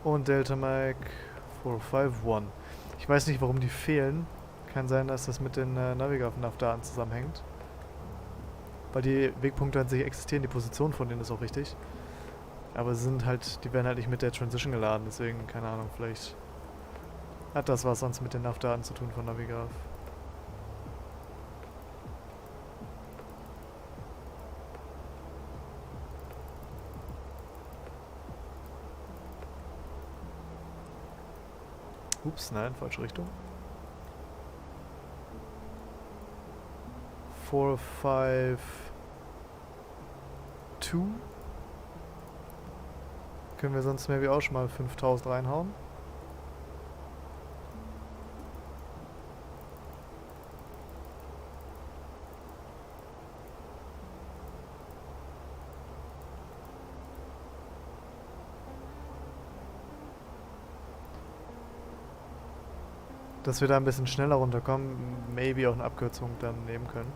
Und Delta Mike 451. Ich weiß nicht, warum die fehlen. Kann sein, dass das mit den Navigator-Daten zusammenhängt. Weil die Wegpunkte an sich existieren, die Position von denen ist auch richtig. Aber sie sind halt, die werden halt nicht mit der Transition geladen, deswegen, keine Ahnung, vielleicht hat das was sonst mit den Nav-Daten zu tun von Navigator. Ups, nein, falsche Richtung. 4, 5, 2. Können wir sonst maybe auch schon mal 5000 reinhauen. dass wir da ein bisschen schneller runterkommen, maybe auch eine Abkürzung dann nehmen können.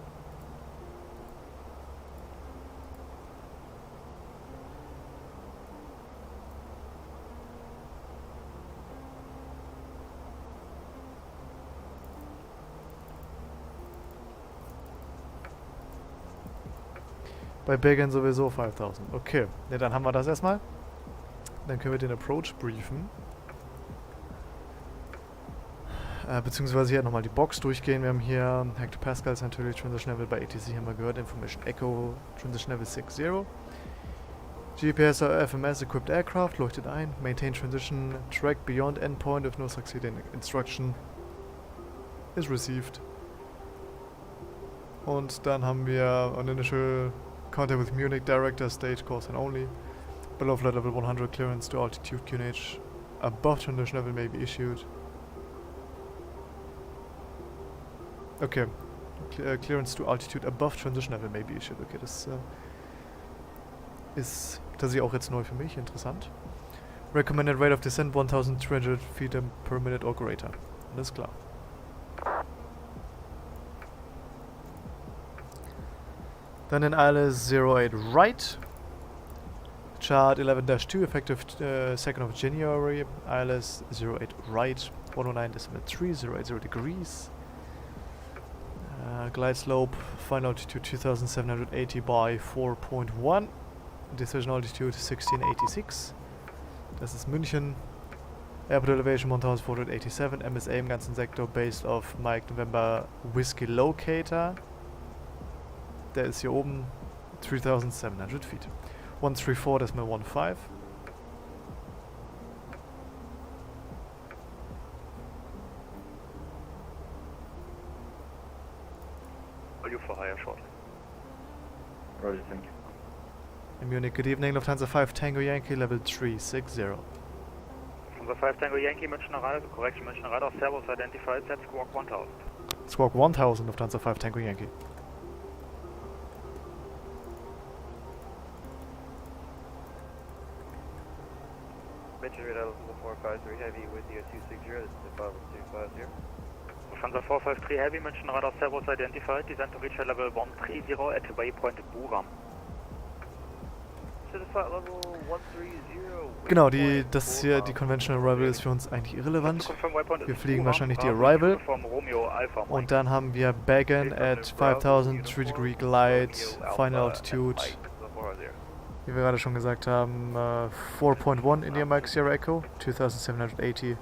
Bei Bergen sowieso 5000. Okay, ne, dann haben wir das erstmal. Dann können wir den Approach briefen. Beziehungsweise hier nochmal die Box durchgehen. Wir haben hier Hectopascals natürlich, Transition Level bei ATC haben wir gehört, Information Echo, Transition Level 60. GPS or FMS Equipped Aircraft, leuchtet ein. Maintain Transition Track Beyond Endpoint if no succeeding instruction is received. Und dann haben wir an initial contact with Munich Director Stage Course and only. Below flight level 100 clearance to altitude QNH above transition level may be issued. Okay. Clearance to altitude above transition level may be issued. Okay, das ist tatsächlich auch jetzt neu für mich. Interessant. Recommended rate of descent 1300 feet per minute or greater. Alles klar. Dann in ILS 08 right. Chart 11-2, effective 2nd of January. ILS 08 right. 109.3, 080 degrees. Glide slope, final altitude 2780 by 4.1. Decision altitude 1686. Das ist München. Airport elevation 1487. MSA im ganzen Sektor based auf Mike November Whiskey Locator. Der ist hier oben 3700 feet. 134.15. You for higher shortly. Roger, thank you. In Munich, good evening, Lufthansa 5 Tango Yankee, level 360. Lufthansa 5 Tango Yankee, München Radar, correction, München Radar, Servos identified, set squawk 1000. Squawk 1000, Lufthansa 5 Tango Yankee. München Radar 453 Heavy with you 260, this is above 250. Lufthansa 453 Heavy, München Radar, Servos identified, descent to reach level 130 at waypoint Buram. Genau, das hier, die Conventional Arrival ist für uns eigentlich irrelevant. Wir fliegen wahrscheinlich die Arrival. Und dann haben wir Bergen at 5000, 3 degree glide, final altitude, wie wir gerade schon gesagt haben, 4.1 India Mike Sierra Echo, 2780.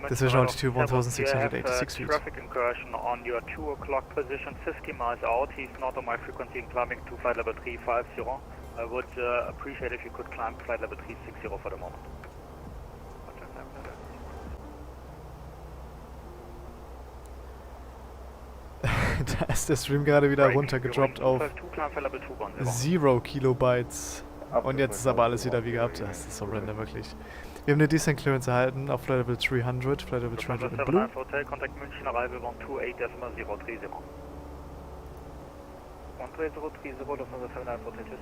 Decision altitude 1686 feet. Traffic incursion on your 2 o'clock position, 50 miles out. He's not on my frequency and climbing to flight level 350. I would appreciate if you could climb flight level 360 for the moment. Da ist der Stream gerade wieder runtergedroppt auf 0 Kilobytes. Und jetzt ist aber alles wieder wie gehabt. Das ist so random, wirklich. Wir haben eine Descent Clearance erhalten auf Flight Level 300, Flight Level 300 in Blue. Hotel, contact München, arrival 128.030. 13030, Lufthansa 79 Hotel, tschüss.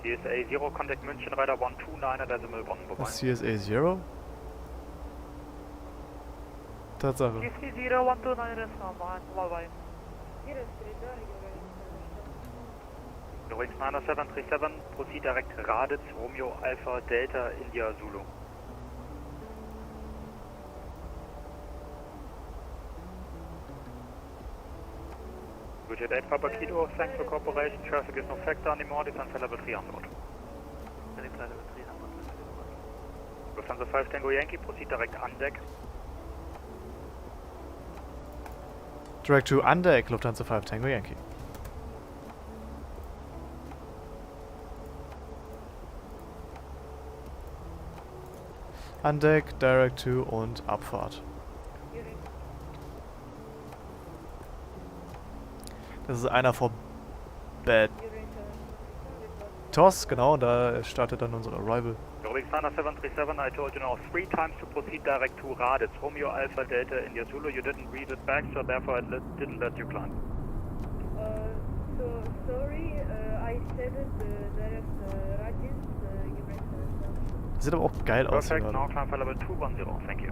CSA 0, contact München, Radar 129.1, Das CSA 0? Tatsache. CSA 0, 129, bye. Norix 9737, proceed direct Raditz, Romeo Alpha Delta India Zulu. Budget 8 Papa Kilo, thanks for cooperation, traffic is no factor anymore, descent for level 300. Lufthansa 5 Tango Yankee, proceed direct on deck. Direct to Undeck, Lufthansa 5 Tango Yankee. Undeck, Direct to und Abfahrt. Das ist einer vor Bad Toss, genau, da startet dann unsere Arrival. Norix 9737, I told you now 3 times to proceed direct to Raditz, Romeo Alpha Delta India Zulu, you didn't read it back, so therefore I didn't let you climb. So sorry, I said it, there is Raditz, Sieht aber auch geil aus hier Perfect, now gerade. climb flight level 210, thank you.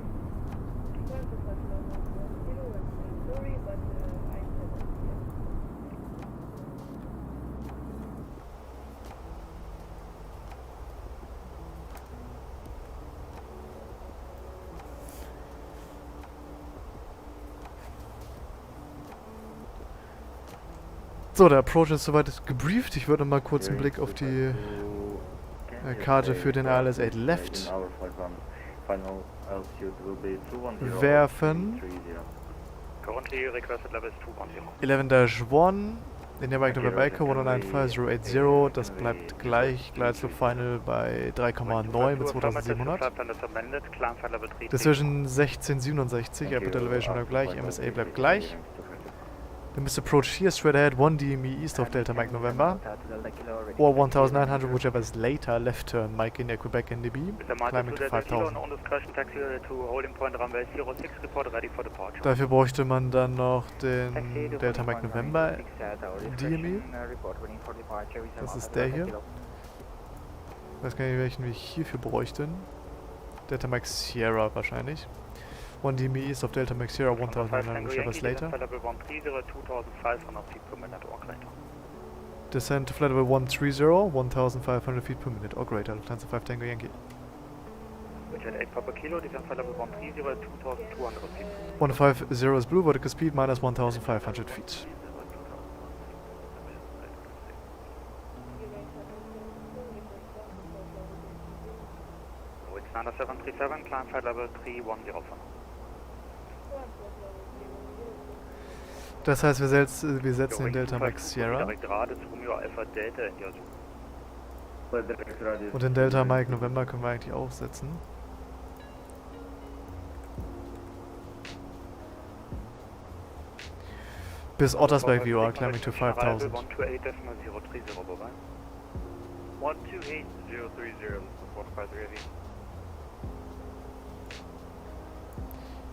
So, der Approach ist soweit gebrieft. Ich würde mal kurz einen Blick auf die Karte für den ILS 8 Left werfen. Currently requested level is 210. 11-1, in der November Echo 195-080, das bleibt gleich, Gleitflug Final bei 3,9 mit 2700. Decision 1667, Airport Elevation bleibt gleich, MSA bleibt gleich. Then Mr. Approach here, straight ahead, 1 DME east of Delta Mike November, or 1900, whichever is later, left turn, Mike India, Quebec NDB, climbing to 5000. Dafür bräuchte man dann noch den Delta Mike November DME. Das ist der hier. Ich weiß gar nicht, welchen wir hierfür bräuchten. Delta Mike Sierra wahrscheinlich. 1 DME east of Delta Mike Sierra, 1900, whichever is later. Descend to flight level 130, 1500 feet per minute or greater. Lufthansa 5 Tango Yankee. 150 is blue, vertical speed minus 1500 feet. It's 737, climb flight level 310. Das heißt, wir setzen den Delta Max Sierra und den Delta Mike November können wir eigentlich auch setzen. Bis Ottersberg we are climbing to 5000. 128,030,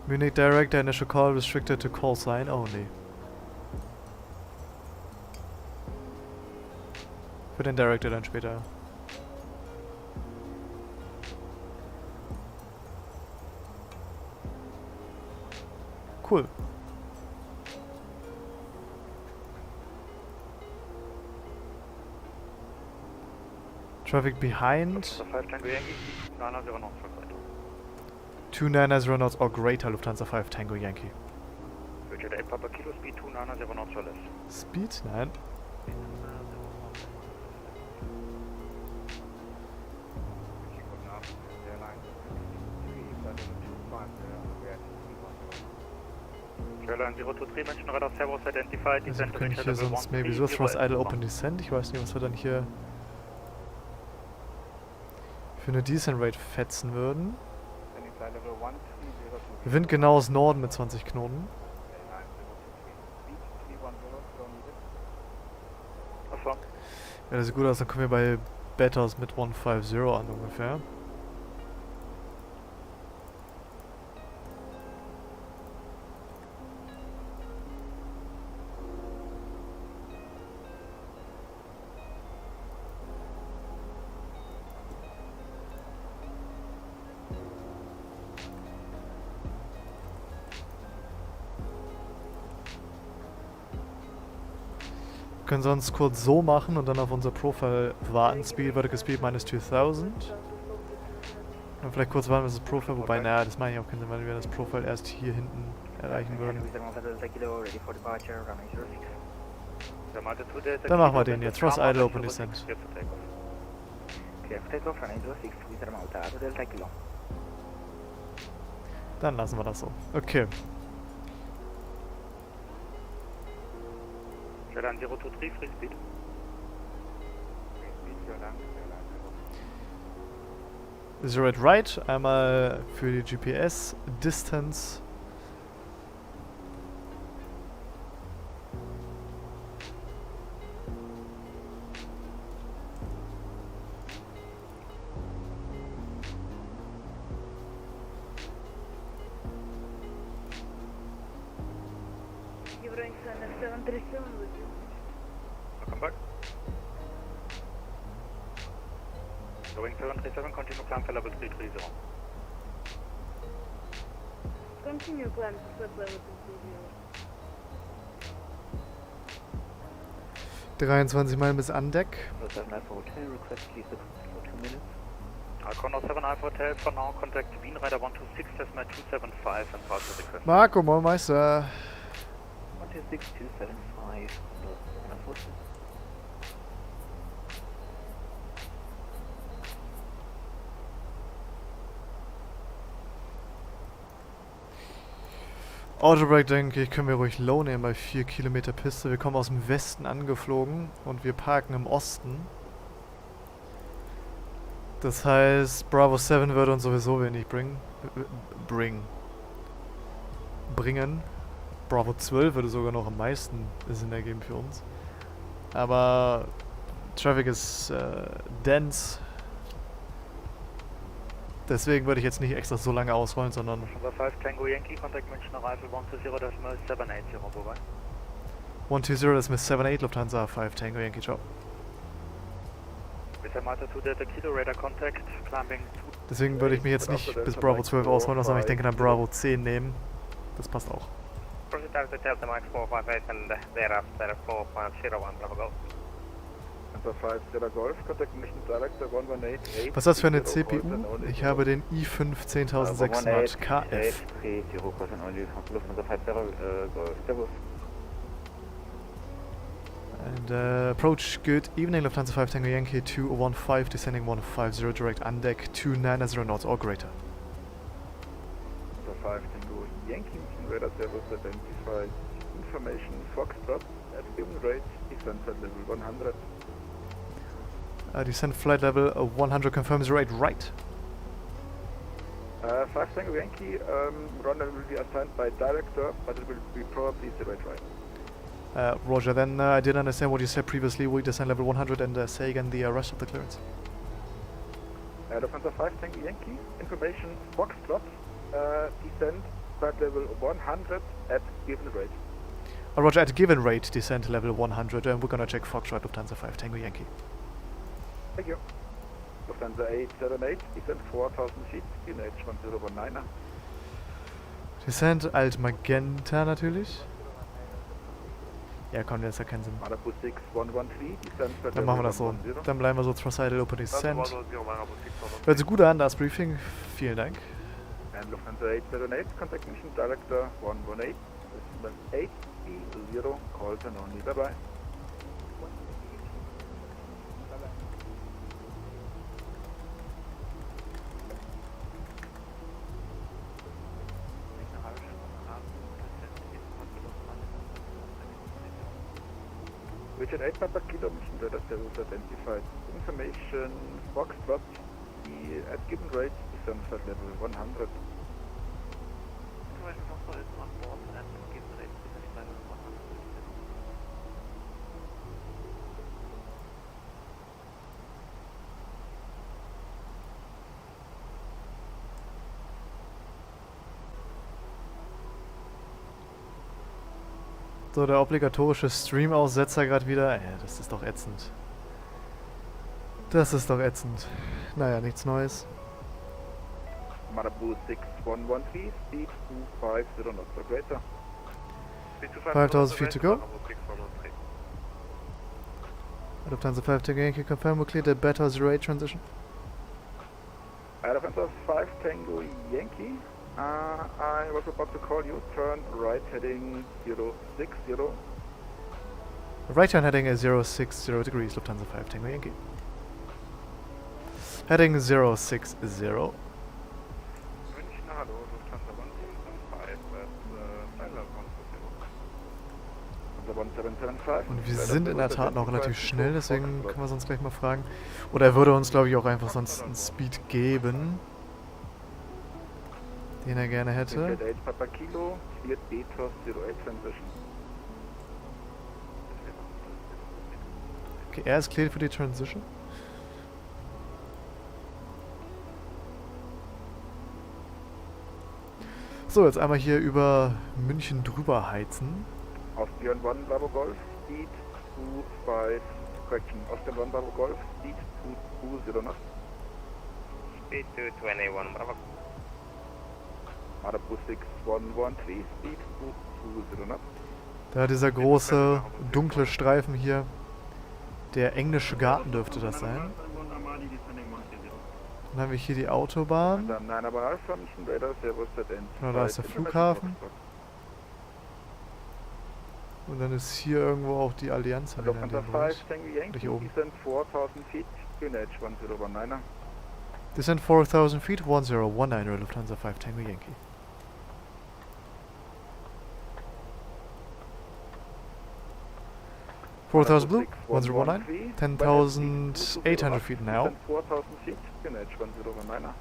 Munich Director, initial call restricted to call sign only. Für den Director dann später. Cool. Traffic behind. 290 knots or greater, Lufthansa 5 Tango Yankee. Speed? Nein. Airline 023, Menschen radar servos identified. Also wir können hier sonst maybe so Thrust Idle Open Descent. Ich weiß nicht, was wir dann hier für eine Descent Rate fetzen würden. Wind genau aus Norden mit 20 Knoten. Ja, das sieht gut aus, dann kommen wir bei Bettas mit 150 an ungefähr. Wir können sonst kurz so machen und dann auf unser Profile warten. Speed, Vertical Speed minus 2000. Und vielleicht kurz warten, bis das Profile, wobei, naja, das mache ich auch keinen Sinn, weil wir das Profile erst hier hinten erreichen würden. Dann machen wir den jetzt. Thrust Idle Open Descent. Dann lassen wir das so. Okay. Airline 023, free speed. Zero at right, einmal für die GPS, Distance. Welcome back. Going 737, continue climb flight level 330. Continue climb to flight level 330. 23 Meilen bis an Deck. Hotel, request please the for 2 minutes. Condor 7 Alpha Hotel, for now contact Wien Rider 126, Cessna 275 and pass the request. Marco, moin Meister. 126, 275, Condor 7 Hotel. Autobreak, denke ich, können wir ruhig low nehmen bei 4 Kilometer Piste. Wir kommen aus dem Westen angeflogen und wir parken im Osten. Das heißt, Bravo 7 würde uns sowieso wenig bringen. Bravo 12 würde sogar noch am meisten Sinn ergeben für uns. Aber Traffic ist dense. Deswegen würde ich jetzt nicht extra so lange ausrollen, sondern... Lufthansa 5 Tango Yankee, contact München Arrival 120.780, bye-bye. 120, das ist 78, Lufthansa 5 Tango Yankee, ciao. With Malta 2 Delta Kilo, radar contact, climbing 2. Deswegen würde ich mich jetzt nicht bis Bravo 12 ausrollen, sondern ich denke dann Bravo 10 nehmen. Das passt auch. Proceed to Delta Max 458 and thereafter 4501 Bravo Golf. Delta 5 Sierra Golf, contact Mission Director 118. Was ist das für eine CPU? Ich habe den i5 10600 KF. And approach, good evening, Lufthansa 5 Tango Yankee 215, descending 150, direct on deck 290 knots or greater. Delta 5 Tango Yankee, Mission Radar Service identified information Foxtrot at given rate, descent at level 100. Descent flight level 100 confirms rate right. 5 Tango Yankee, runway will be assigned by director, but it will be probably the rate right. Roger, then I didn't understand what you said previously. We descend level 100 and say again the rest of the clearance. Lufthansa 5 Tango Yankee, information Foxtrot, descent flight level 100 at given rate. Roger, at given rate, descent level 100, and we're gonna check Foxtrot Lufthansa 5 Tango Yankee. Thank you. Lufthansa 878, descent 4000 feet, D-AIZH 1019. Descent Alt Magenta natürlich. Ja komm, das hat keinen Sinn. Marabu 6113, descent flight Dann machen wir level das so. 110. Dann bleiben wir so Thrust-Idle Open Descent. Hört sich gut an, das Briefing. Vielen Dank. And Lufthansa 878, contact Mission Director 118, this is 830, calls and only, bye bye. Richard 8 Papa Kilo, Mission Radar Service identified information Foxtrot, the at given rate, descent flight level 100. So, der obligatorische Stream-Aussetzer gerade wieder. Ja, das ist doch ätzend. Das ist doch ätzend. Naja, nichts Neues. Marabu 6113, speed 250 knots or greater. 5000 feet to go. Lufthansa 5 Tango Yankee confirm we cleared the Beta 08 transition. Lufthansa 5 Tango Yankee, I was about to call you, turn right heading 060. Right turn heading is 060 degrees, Lufthansa 5 Tango Yankee. Heading 060. München, hallo, Lufthansa 175, Lufthansa 1775. Und wir sind in der Tat noch relativ schnell, deswegen können wir sonst gleich mal fragen. Oder er würde uns, glaube ich, auch einfach sonst einen Speed geben, den er gerne hätte. Richard 8 Papa Kilo, cleared D-AIZH 08 transition. Okay, er ist cleared für die Transition. So, jetzt einmal hier über München drüber heizen. Austrian 1 Bravo Golf, speed 25, correction, Austrian 1 Bravo Golf, speed 220 knots. Speed 221, Bravo. Airbus 6113, speed 220 knots. Da dieser große, dunkle Streifen hier. Der englische Garten dürfte das sein. Dann haben wir hier die Autobahn. Dann 9,5 München Radar, Servus, Genau, da ist der Flughafen. Und dann ist hier irgendwo auch die Allianz. Lufthansa 5, Tango Yankee, hier oben. descent 4000 feet, QNH 1019er. Descent 4000 feet, 1019, Lufthansa 5 Tango Yankee. $4,000 blue, 1019, 10,800 feet now. 4000 feet, QNH 1019er.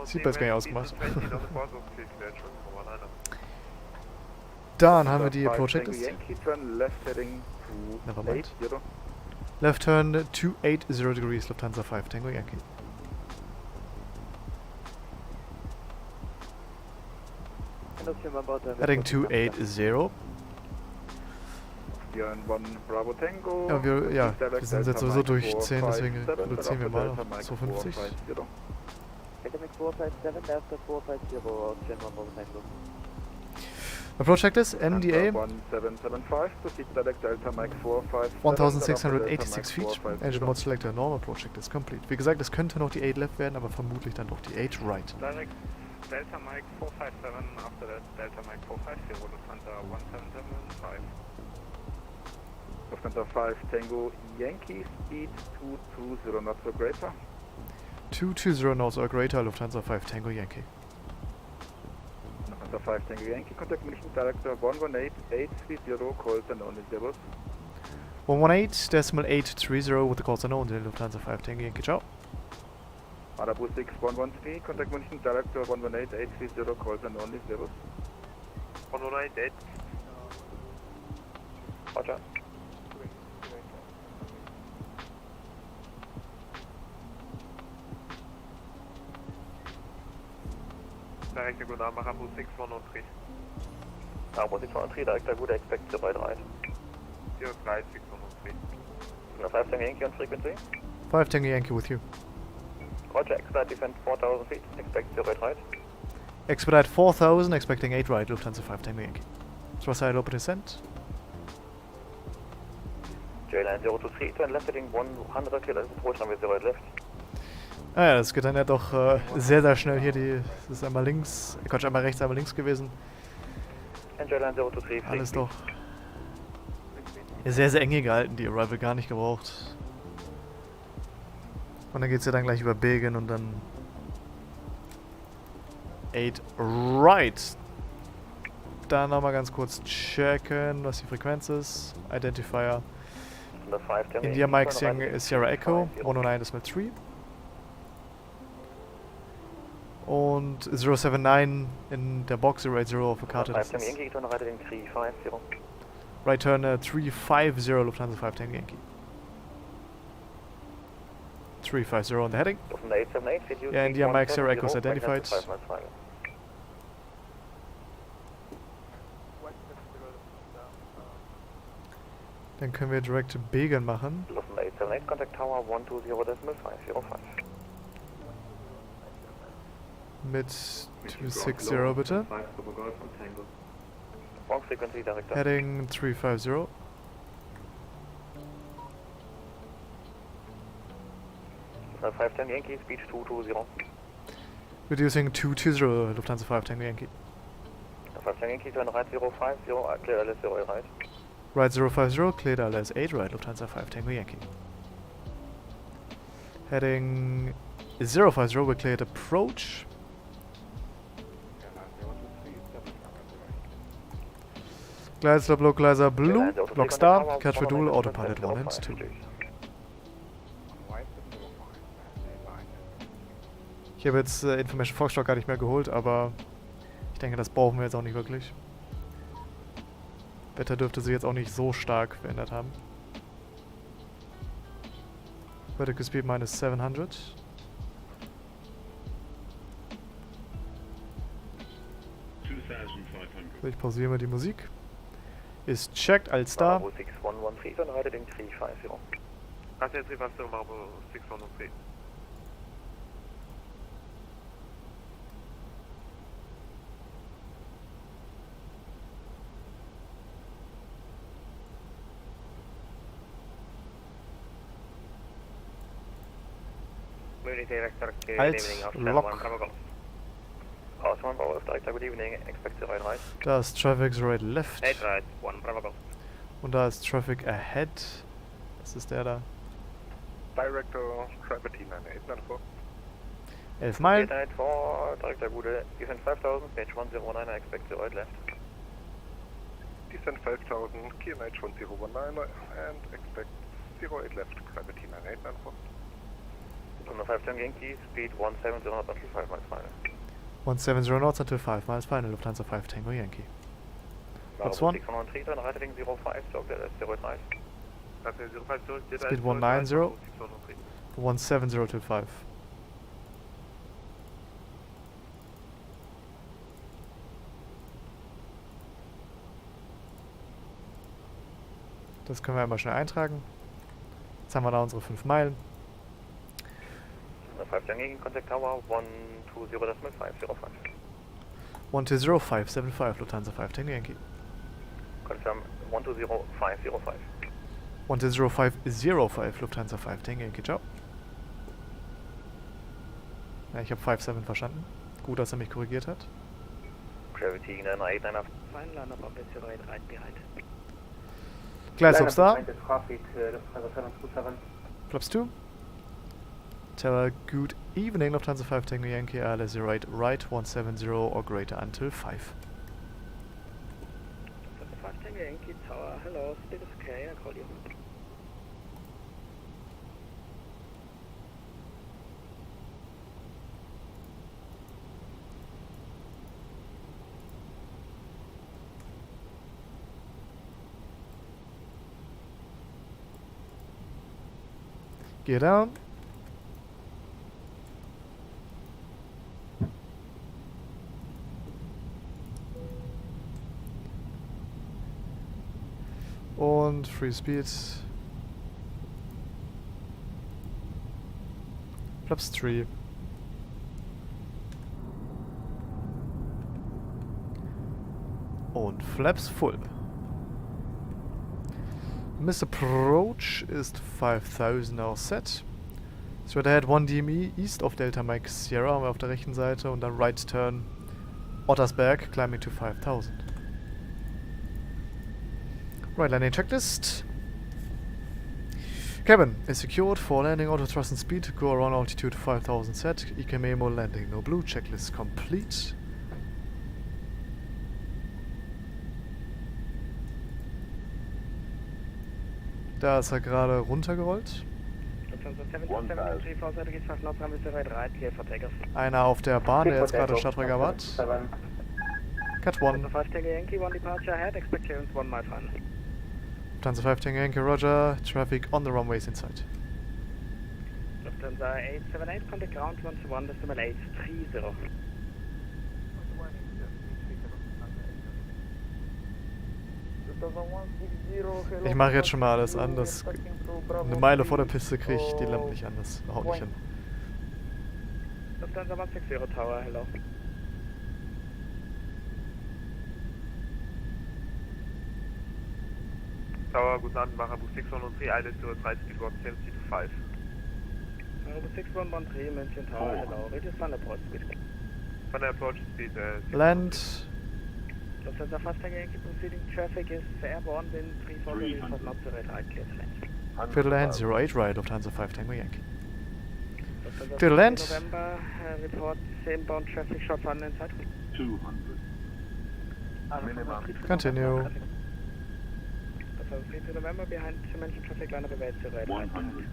Sieht besser gar nicht ausgemacht. Dann haben wir die Approach Checklist. Yankee, turn left heading Never to mind. 80. Left turn 280 degrees, Lufthansa 5 Tango Yankee. Heading 280. Wir in 1 Bravo Tango. Ja, wir Direct sind jetzt Delta sowieso Mike durch 10, 457, deswegen reduzieren wir mal auf Delta Mike 250. 450. Approach Checklist, NDA, 1775, proceed direct Delta Mike 457. 1686 feet, engine mode selector, normal approach checklist complete. Wie gesagt, es könnte noch die 8 left werden, aber vermutlich dann doch die 8 right. Direct Delta Mike 457, after that Delta Mike 450, Lufthansa 1775. Lufthansa 5 Tango Yankee, speed 220 knots or greater. 220 knots or greater, Lufthansa 5 Tango Yankee. Lufthansa 5 Tango Yankee, contact München director 118830, calls and only Servus. 118.830 with the calls unknown, Lufthansa 5 Tango Yankee, ciao. Airbus 6113, contact München director 118830, calls and only Servus. 1188. Roger. Direct good on Airbus 6103. Airbus 6103, direct good, expect 0 right. 03 603. 5 Tango Yankee on frequency. 5 Tango Yankee with you. Roger, expedite descent 4000 feet, expect 0 right. Expedite 4000, expecting 8 right, Lufthansa 5 Tango Yankee. Thrust side open descent. J-Line 023, turn left heading 100 kilometers, approach runway 0 left. Ah ja, das geht dann ja doch sehr, sehr schnell hier. Das ist einmal links, Quatsch, einmal rechts, einmal links gewesen. And J-Line 023, Alles doch sehr, sehr eng hier gehalten, die Arrival gar nicht gebraucht. Und dann geht's ja dann gleich über Belgien und dann 8 right. Dann nochmal ganz kurz checken, was die Frequenz ist. Identifier. India Mike Sing Sierra Echo, 109.3. Und 079 in der Box 080 auf der Karte. Das ist right turn 350 Lufthansa 5 Tango Yankee. 350 on the heading. Yeah, India Mike Sierra Echo is identified. Dann können wir direkt Belgien machen. Contact Tower 120.505. Mit 260 bitte. Frequency director. Heading 350. Lufthansa 5 Tango Yankee, speed 220. Reducing 220 Lufthansa 5 Tango Yankee. 5 Tango Yankee, turn right 050, clear LS 0 right. Right 050, cleared LS 8 right, Lufthansa 5 Tango Yankee. Heading 050, we cleared approach. Glide slope localizer blue, block star, catch for dual, autopilot 1 and 2. Ich habe jetzt Information Foxtrot gar nicht mehr geholt, aber ich denke, das brauchen wir jetzt auch nicht wirklich. Wetter dürfte sich jetzt auch nicht so stark verändert haben. Vertical Speed minus 700. So, ich pausiere mal die Musik. Ist checked als da. Bravo 6113, turn right heading 350. After 350, Bravo 6103. Halt, Lock. Pass 1 Bravo, Director, good evening, expect 0 Da ist Traffic 0 left. 8 right, 1 Bravo. Und da ist Traffic ahead. Das ist der da. Director, Gravity 9894. 11 Meilen. 894, Director, good, descent 5000, stage 109, expect 0 left. Descent 5000, QNH 1019 and expect 08 left, Gravity 9894. Lufthansa 510 Yankee, speed 170 knots until 5 miles final. 170 knots until 5 miles final, Lufthansa 5 Tango Yankee. That's one. 613, turn right heading 05, talk there, 03. Speed 190. 170 till 5. Das können wir einmal schnell eintragen. Jetzt haben wir da unsere 5 Meilen. 510 gegen Contact Tower 120.505. 120.575 Lufthansa 5 Tango Yankee. Confirm 120.505. 120.505 Lufthansa 5 Tango Yankee. Ciao. Ja, ich habe 57 verstanden. Gut, dass er mich korrigiert hat. Gravity 989. Fine line up on base 08 right behind. Gleitstops da. Traffic, Lufthansa 727. Flaps 2. Tower, good evening, Lufthansa 5 Tango Yankee, ALS 08 right 170 or greater until 5. Lufthansa 5 Tango Yankee, tower, hello, speed is okay, I'll call you. Gear down. Und Free Speed. Flaps 3. Und Flaps full. Miss approach ist 5000 all set. Straight ahead 1 DME east of Delta Mike Sierra haben wir auf der rechten Seite und dann right turn Ottersberg climbing to 5000. Right landing checklist. Cabin is secured for landing, auto thrust and speed, go around altitude 5000 set, EK memo landing, no blue, checklist complete. Da ist er gerade runtergerollt. Einer auf der Bahn, der jetzt gerade Stadträger war. Cat 1. Lufthansa 5 Tango Yankee, 1 departure ahead, expect clearance 1 mile final. Lufthansa 5 Tango Yankee, roger, traffic on the runways inside. Lufthansa 878, contact ground 121, decimal 830. Ich mache jetzt schon mal alles an, dass eine Meile vor der Piste kriege ich die Lampen nicht an, das haut nicht hin. Lufthansa 160 Tower, hello. Tower, guten Abend, Marabu 613, Island 03, Speedwalk 70 to 5. Marabu 6113, München Tower, hello. Reduce land approach speed. Von der Approach Speed, Land. Lufthansa 5 Tango Yankee proceeding, traffic is airborne, wind 34 degrees, not to right, clear to land. Fiddle land 08 right, Lufthansa 5 Tango Yankee. Lufthansa Fiddle land. November, report inbound traffic, short run inside. 200. Continue. Lufthansa 3 to November, behind mentioned traffic line of evade 08 right. 100.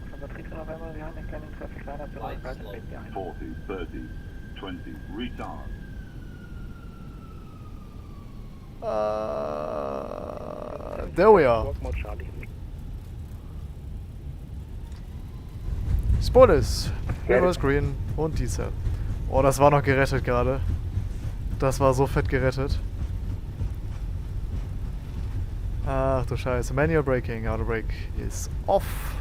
Lufthansa 3 to November, behind incoming traffic line of 08 right, speed behind. 40, 30, 20, retard. There we are. Walk mode Charlie. Spoilers. Reverse Green und Diesel. Oh, das war noch gerettet gerade. Das war so fett gerettet. Ach du Scheiße. Manual Braking. Auto Brake ist off.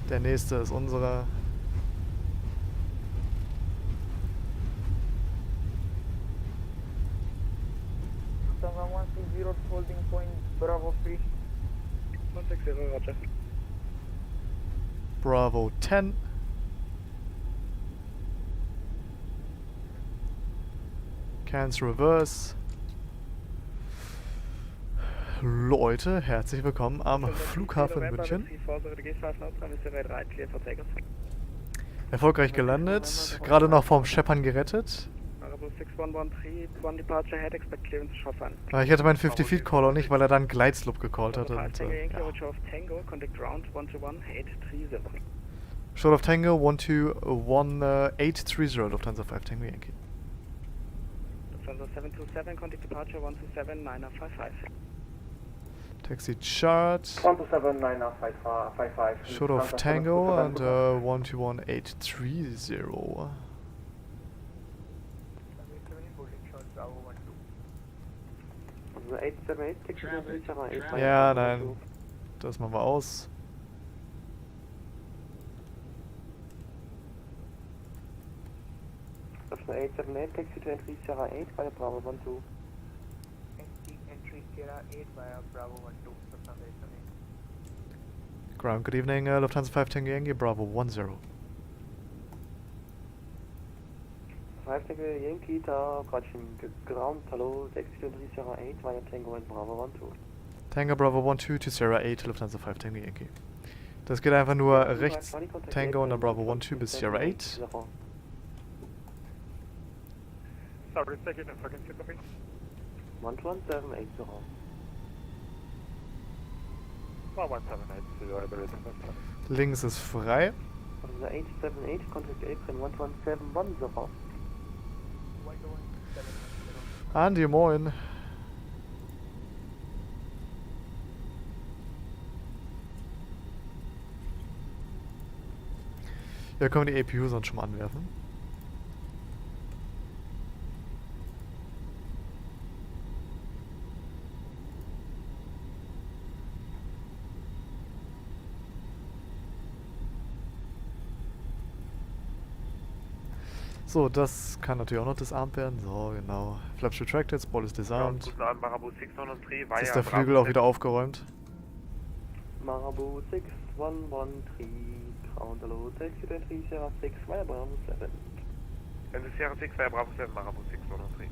Der nächste ist unserer. Lufthansa 160 holding point Bravo 3. 160 roger. Bravo 10. Cancel Reverse. Leute, herzlich willkommen am Flughafen München. Erfolgreich gelandet, gerade noch vom Scheppern gerettet. Ich hatte meinen 50 Feet Call auch nicht, weil er dann Glideslope gecallt hatte. Und, Short of Tango 121-830 Lufthansa 5 Tango Yankee. Lufthansa 727, contact departure 127-955. Taxi chart. 127-955. Short of Tango and 121-830. Ja, nein. Das machen wir aus. That's 878, taxi to entry Sierra 8 via Bravo 12. Entry Sierra 8 via Bravo 12. Ground, good evening, Lufthansa 5 Tango Yankee, Bravo 10. 5 Tango Yankee, approaching ground, hello, taxi to entry Sierra 8 via Tango and Bravo 12. Tango Bravo 12 to Sierra 8, Lufthansa 5 Tango Yankee. Das geht einfach nur rechts Tango und dann Bravo 12 bis Sierra 8. Sorry, second and second, copy. 11780. 11780, Links ist frei. 878, contact Apron 11710. Andi, moin. Ja, können wir die APU sonst schon mal anwerfen? So, das kann natürlich auch noch disarmt werden. So, genau. Flaps retracted, Ball ist disarmed. Jetzt ist der Flügel auch wieder aufgeräumt. Marabu 6113, ground hello, taxi to entry Sierra 6 via Bravo 7. And the Sierra 6 via Bravo 7, Marabu 6113.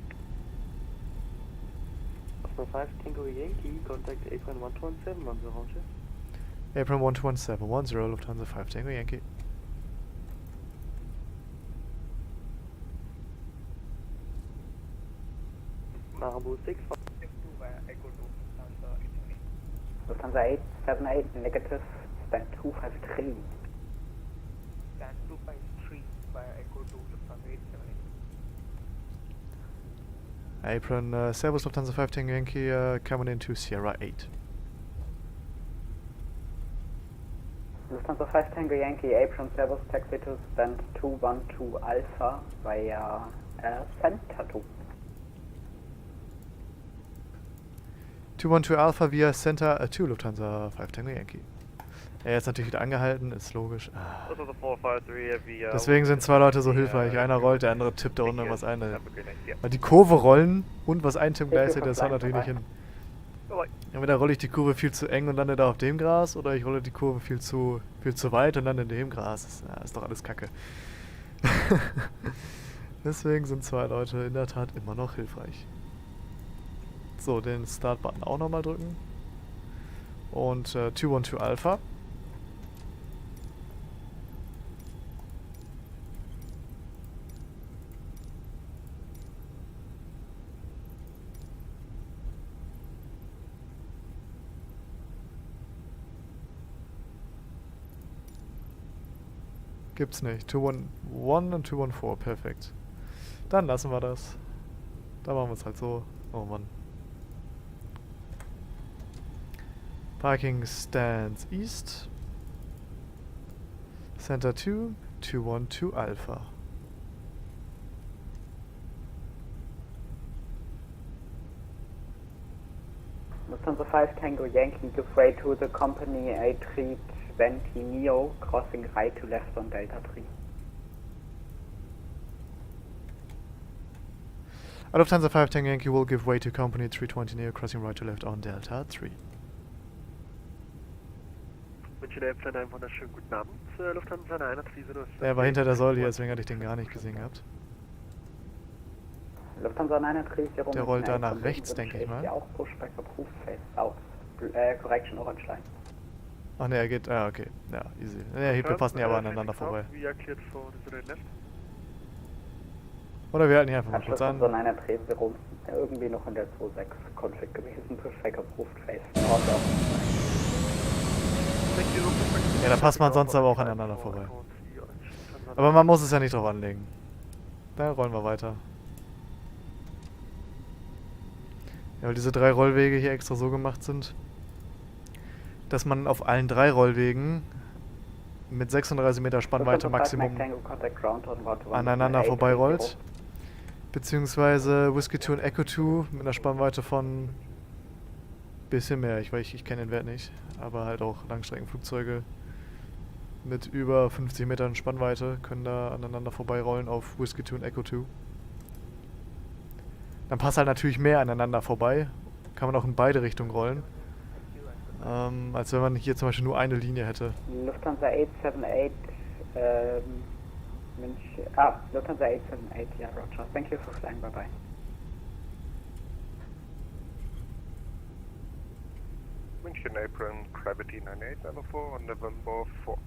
Oscar 5 Tango Yankee, contact Apron 11710. Apron 121-710, Lufthansa 5 Tango Yankee. Marabu 6 Lufthansa 878, negative, stand 253. Stand 253 via Echo 2, Lufthansa 878. Apron, Servus Lufthansa 5 Tango Yankee, coming into Sierra 8. Lufthansa 5 Tango Yankee, Apron Servus, taxi to stand 212 Alpha via Center 2. 212 Alpha via Center 2 Lufthansa 5 Tango Yankee. Er ist natürlich wieder angehalten, ist logisch. Deswegen sind zwei Leute so hilfreich. Einer rollt, der andere tippt da unten was ein. Weil die Kurve rollen und was eintippen gleichzeitig, das haut natürlich nicht hin. Entweder rolle ich die Kurve viel zu eng und lande da auf dem Gras, oder ich rolle die Kurve viel zu weit und lande in dem Gras. Ist doch alles Kacke. Deswegen sind zwei Leute in der Tat immer noch hilfreich. So, den Start-Button auch nochmal drücken. Und 212 Alpha. Gibt's nicht. 211 und 214, perfekt. Dann lassen wir das. Da machen wir es halt so. Oh Mann. Parking stands east. Center 2, 212 Alpha. Lufthansa 5 Tango Yankee, give way to the company A320 Neo, crossing right to left on Delta 3. Lufthansa 5 Tango Yankee will give way to company 320 Neo, crossing right to left on Delta 3. München EDDM, einen wunderschönen guten Abend. Lufthansa 130 Der war hinter der Säule hier, deswegen hatte ich den gar nicht gesehen gehabt. Lufthansa 930. Der rollt da nach rechts, denke ich mal. Auch Pushback approved face south. Correction Orange Line. Ach ne, er geht, okay. Ja, easy. Ne, Hebel passen ja aber aneinander vorbei. Oder wir halten hier einfach mal kurz an. Lufthansa 930 irgendwie noch in der 2.6 Config gewesen. Pushback approved face north. Ja, da passt man sonst aber auch aneinander vorbei. Aber man muss es ja nicht drauf anlegen. Dann rollen wir weiter. Ja, weil diese 3 Rollwege hier extra so gemacht sind, dass man auf allen 3 Rollwegen mit 36 Meter Spannweite Maximum aneinander vorbeirollt. Beziehungsweise Whiskey 2 und Echo 2 mit einer Spannweite von bisschen mehr, ich kenne den Wert nicht, aber halt auch Langstreckenflugzeuge mit über 50 Metern Spannweite können da aneinander vorbeirollen auf Whiskey 2 und Echo 2. Dann passt halt natürlich mehr aneinander vorbei, kann man auch in beide Richtungen rollen, als wenn man hier zum Beispiel nur eine Linie hätte. Lufthansa 878, Lufthansa 878, ja, Roger. Thank you for flying, bye bye. München Apron, Gravity 9894 on November 4.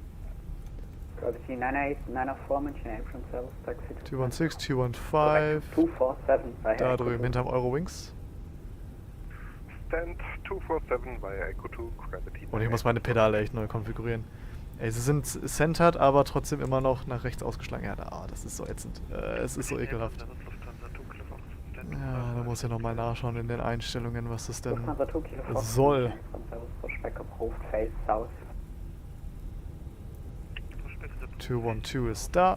Gravity 904, München Apron Service Taxi 216, 215, 247, da drüben hinterm Eurowings. Stand 247 via Echo 2, Gravity. Und ich muss meine Pedale echt neu konfigurieren. Ey, sie sind centered, aber trotzdem immer noch nach rechts ausgeschlagen. Ja, das ist so ätzend. Es ist so ekelhaft. Ja, da muss ich nochmal nachschauen in den Einstellungen, was das denn soll. 212 ist da.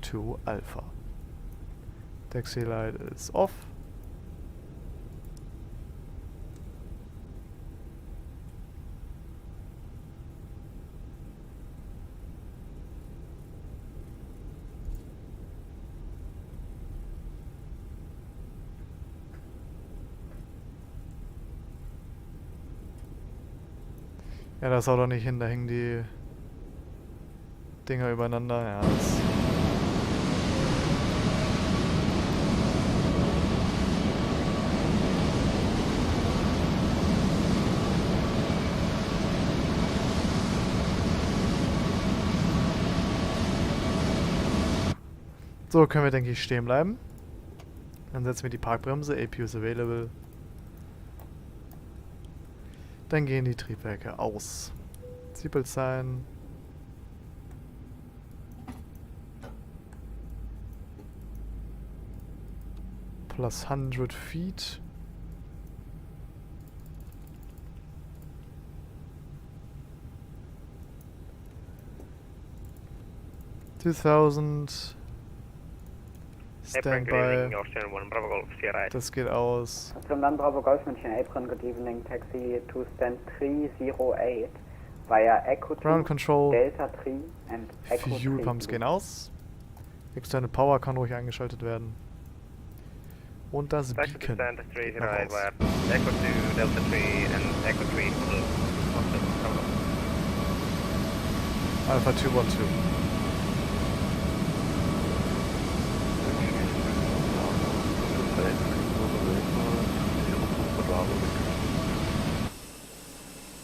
Two Alpha. Taxi light is off. Ja, das haut doch nicht hin, da hängen die Dinger übereinander. Ja, das so können wir, denke ich, stehen bleiben. Dann setzen wir die Parkbremse, APU is available. Dann gehen die Triebwerke aus. Seatbelt-Sign. Plus 100 feet. Standby. Das geht aus. Zum Land Bravo Golf München Apron, good evening, taxi to stand 308 via Echo 2, Ground Control. Delta 3 and Echo 3. Fuel Pumps gehen aus. Externe Power kann ruhig eingeschaltet werden. Und das Beacon geht noch aus. Echo 2, Delta 3 and Echo 3 Alpha 212.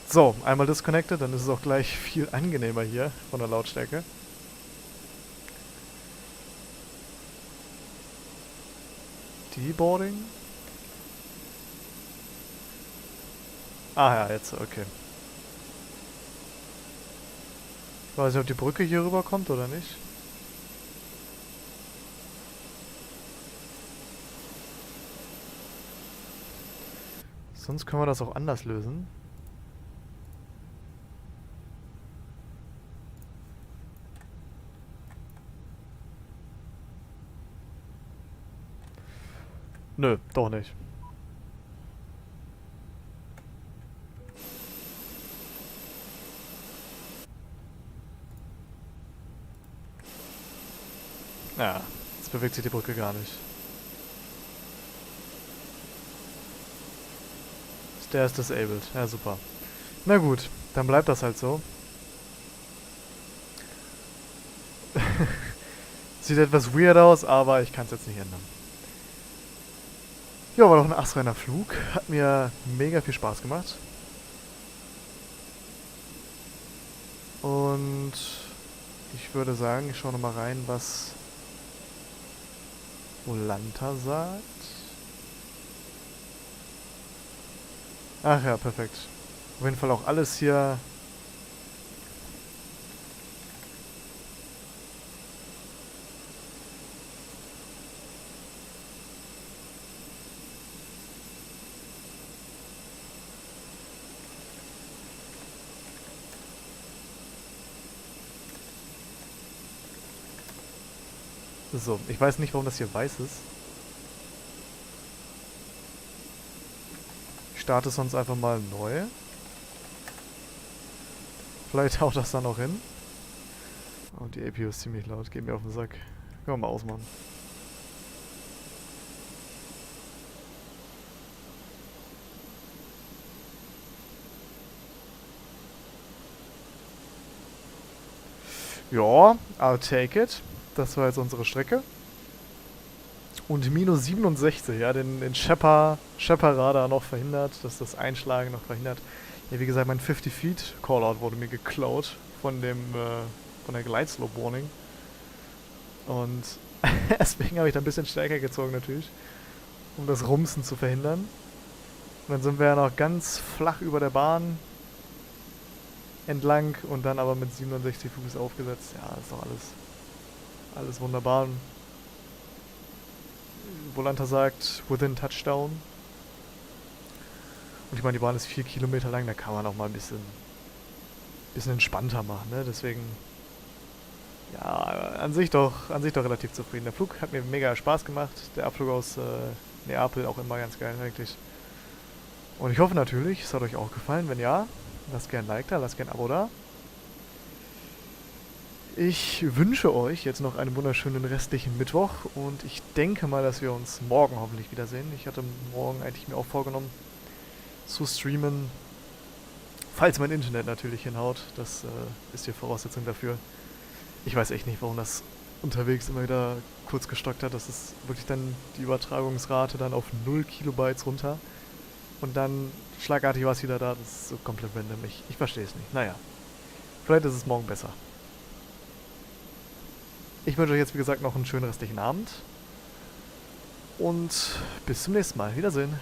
So, einmal disconnected, dann ist es auch gleich viel angenehmer hier von der Lautstärke. Deboarding? Ah ja, jetzt, okay. Ich weiß nicht, ob die Brücke hier rüber kommt oder nicht. Sonst können wir das auch anders lösen. Nö, doch nicht. Ja, jetzt bewegt sich die Brücke gar nicht. Der ist disabled. Ja, super. Na gut, dann bleibt das halt so. Sieht etwas weird aus, aber ich kann es jetzt nicht ändern. Ja, war doch ein astreiner Flug. Hat mir mega viel Spaß gemacht. Und ich würde sagen, ich schaue nochmal rein, was Volanta sagt. Ach ja, perfekt. Auf jeden Fall auch alles hier. So, ich weiß nicht, warum das hier weiß ist. Ich starte sonst einfach mal neu. Vielleicht haut das dann auch hin. Und die APU ist ziemlich laut, geht mir auf den Sack. Können wir mal ausmachen. Ja, I'll take it. Das war jetzt unsere Strecke. Und minus 67, ja, den Shepard-Radar noch verhindert, dass das Einschlagen noch verhindert. Ja, wie gesagt, mein 50 Feet Callout wurde mir geklaut von der Glide Slope Warning. Und deswegen habe ich da ein bisschen stärker gezogen natürlich, um das Rumsen zu verhindern. Und dann sind wir ja noch ganz flach über der Bahn entlang und dann aber mit 67 Fuß aufgesetzt. Ja, ist doch alles wunderbar. Volanta sagt, within touchdown. Und ich meine, die Bahn ist 4 Kilometer lang, da kann man auch mal ein bisschen entspannter machen, ne? Deswegen, ja, an sich doch relativ zufrieden. Der Flug hat mir mega Spaß gemacht. Der Abflug aus Neapel auch immer ganz geil, eigentlich. Und ich hoffe natürlich, es hat euch auch gefallen. Wenn ja, lasst gerne ein Like da, lasst gerne ein Abo da. Ich wünsche euch jetzt noch einen wunderschönen restlichen Mittwoch und ich denke mal, dass wir uns morgen hoffentlich wiedersehen. Ich hatte morgen eigentlich mir auch vorgenommen zu streamen, falls mein Internet natürlich hinhaut. Das ist die Voraussetzung dafür. Ich weiß echt nicht, warum das unterwegs immer wieder kurz gestockt hat. Das ist wirklich dann die Übertragungsrate dann auf 0 Kilobytes runter und dann schlagartig war es wieder da. Das ist so komplett random. Ich verstehe es nicht. Naja, vielleicht ist es morgen besser. Ich wünsche euch jetzt, wie gesagt, noch einen schönen restlichen Abend. Und bis zum nächsten Mal. Wiedersehen.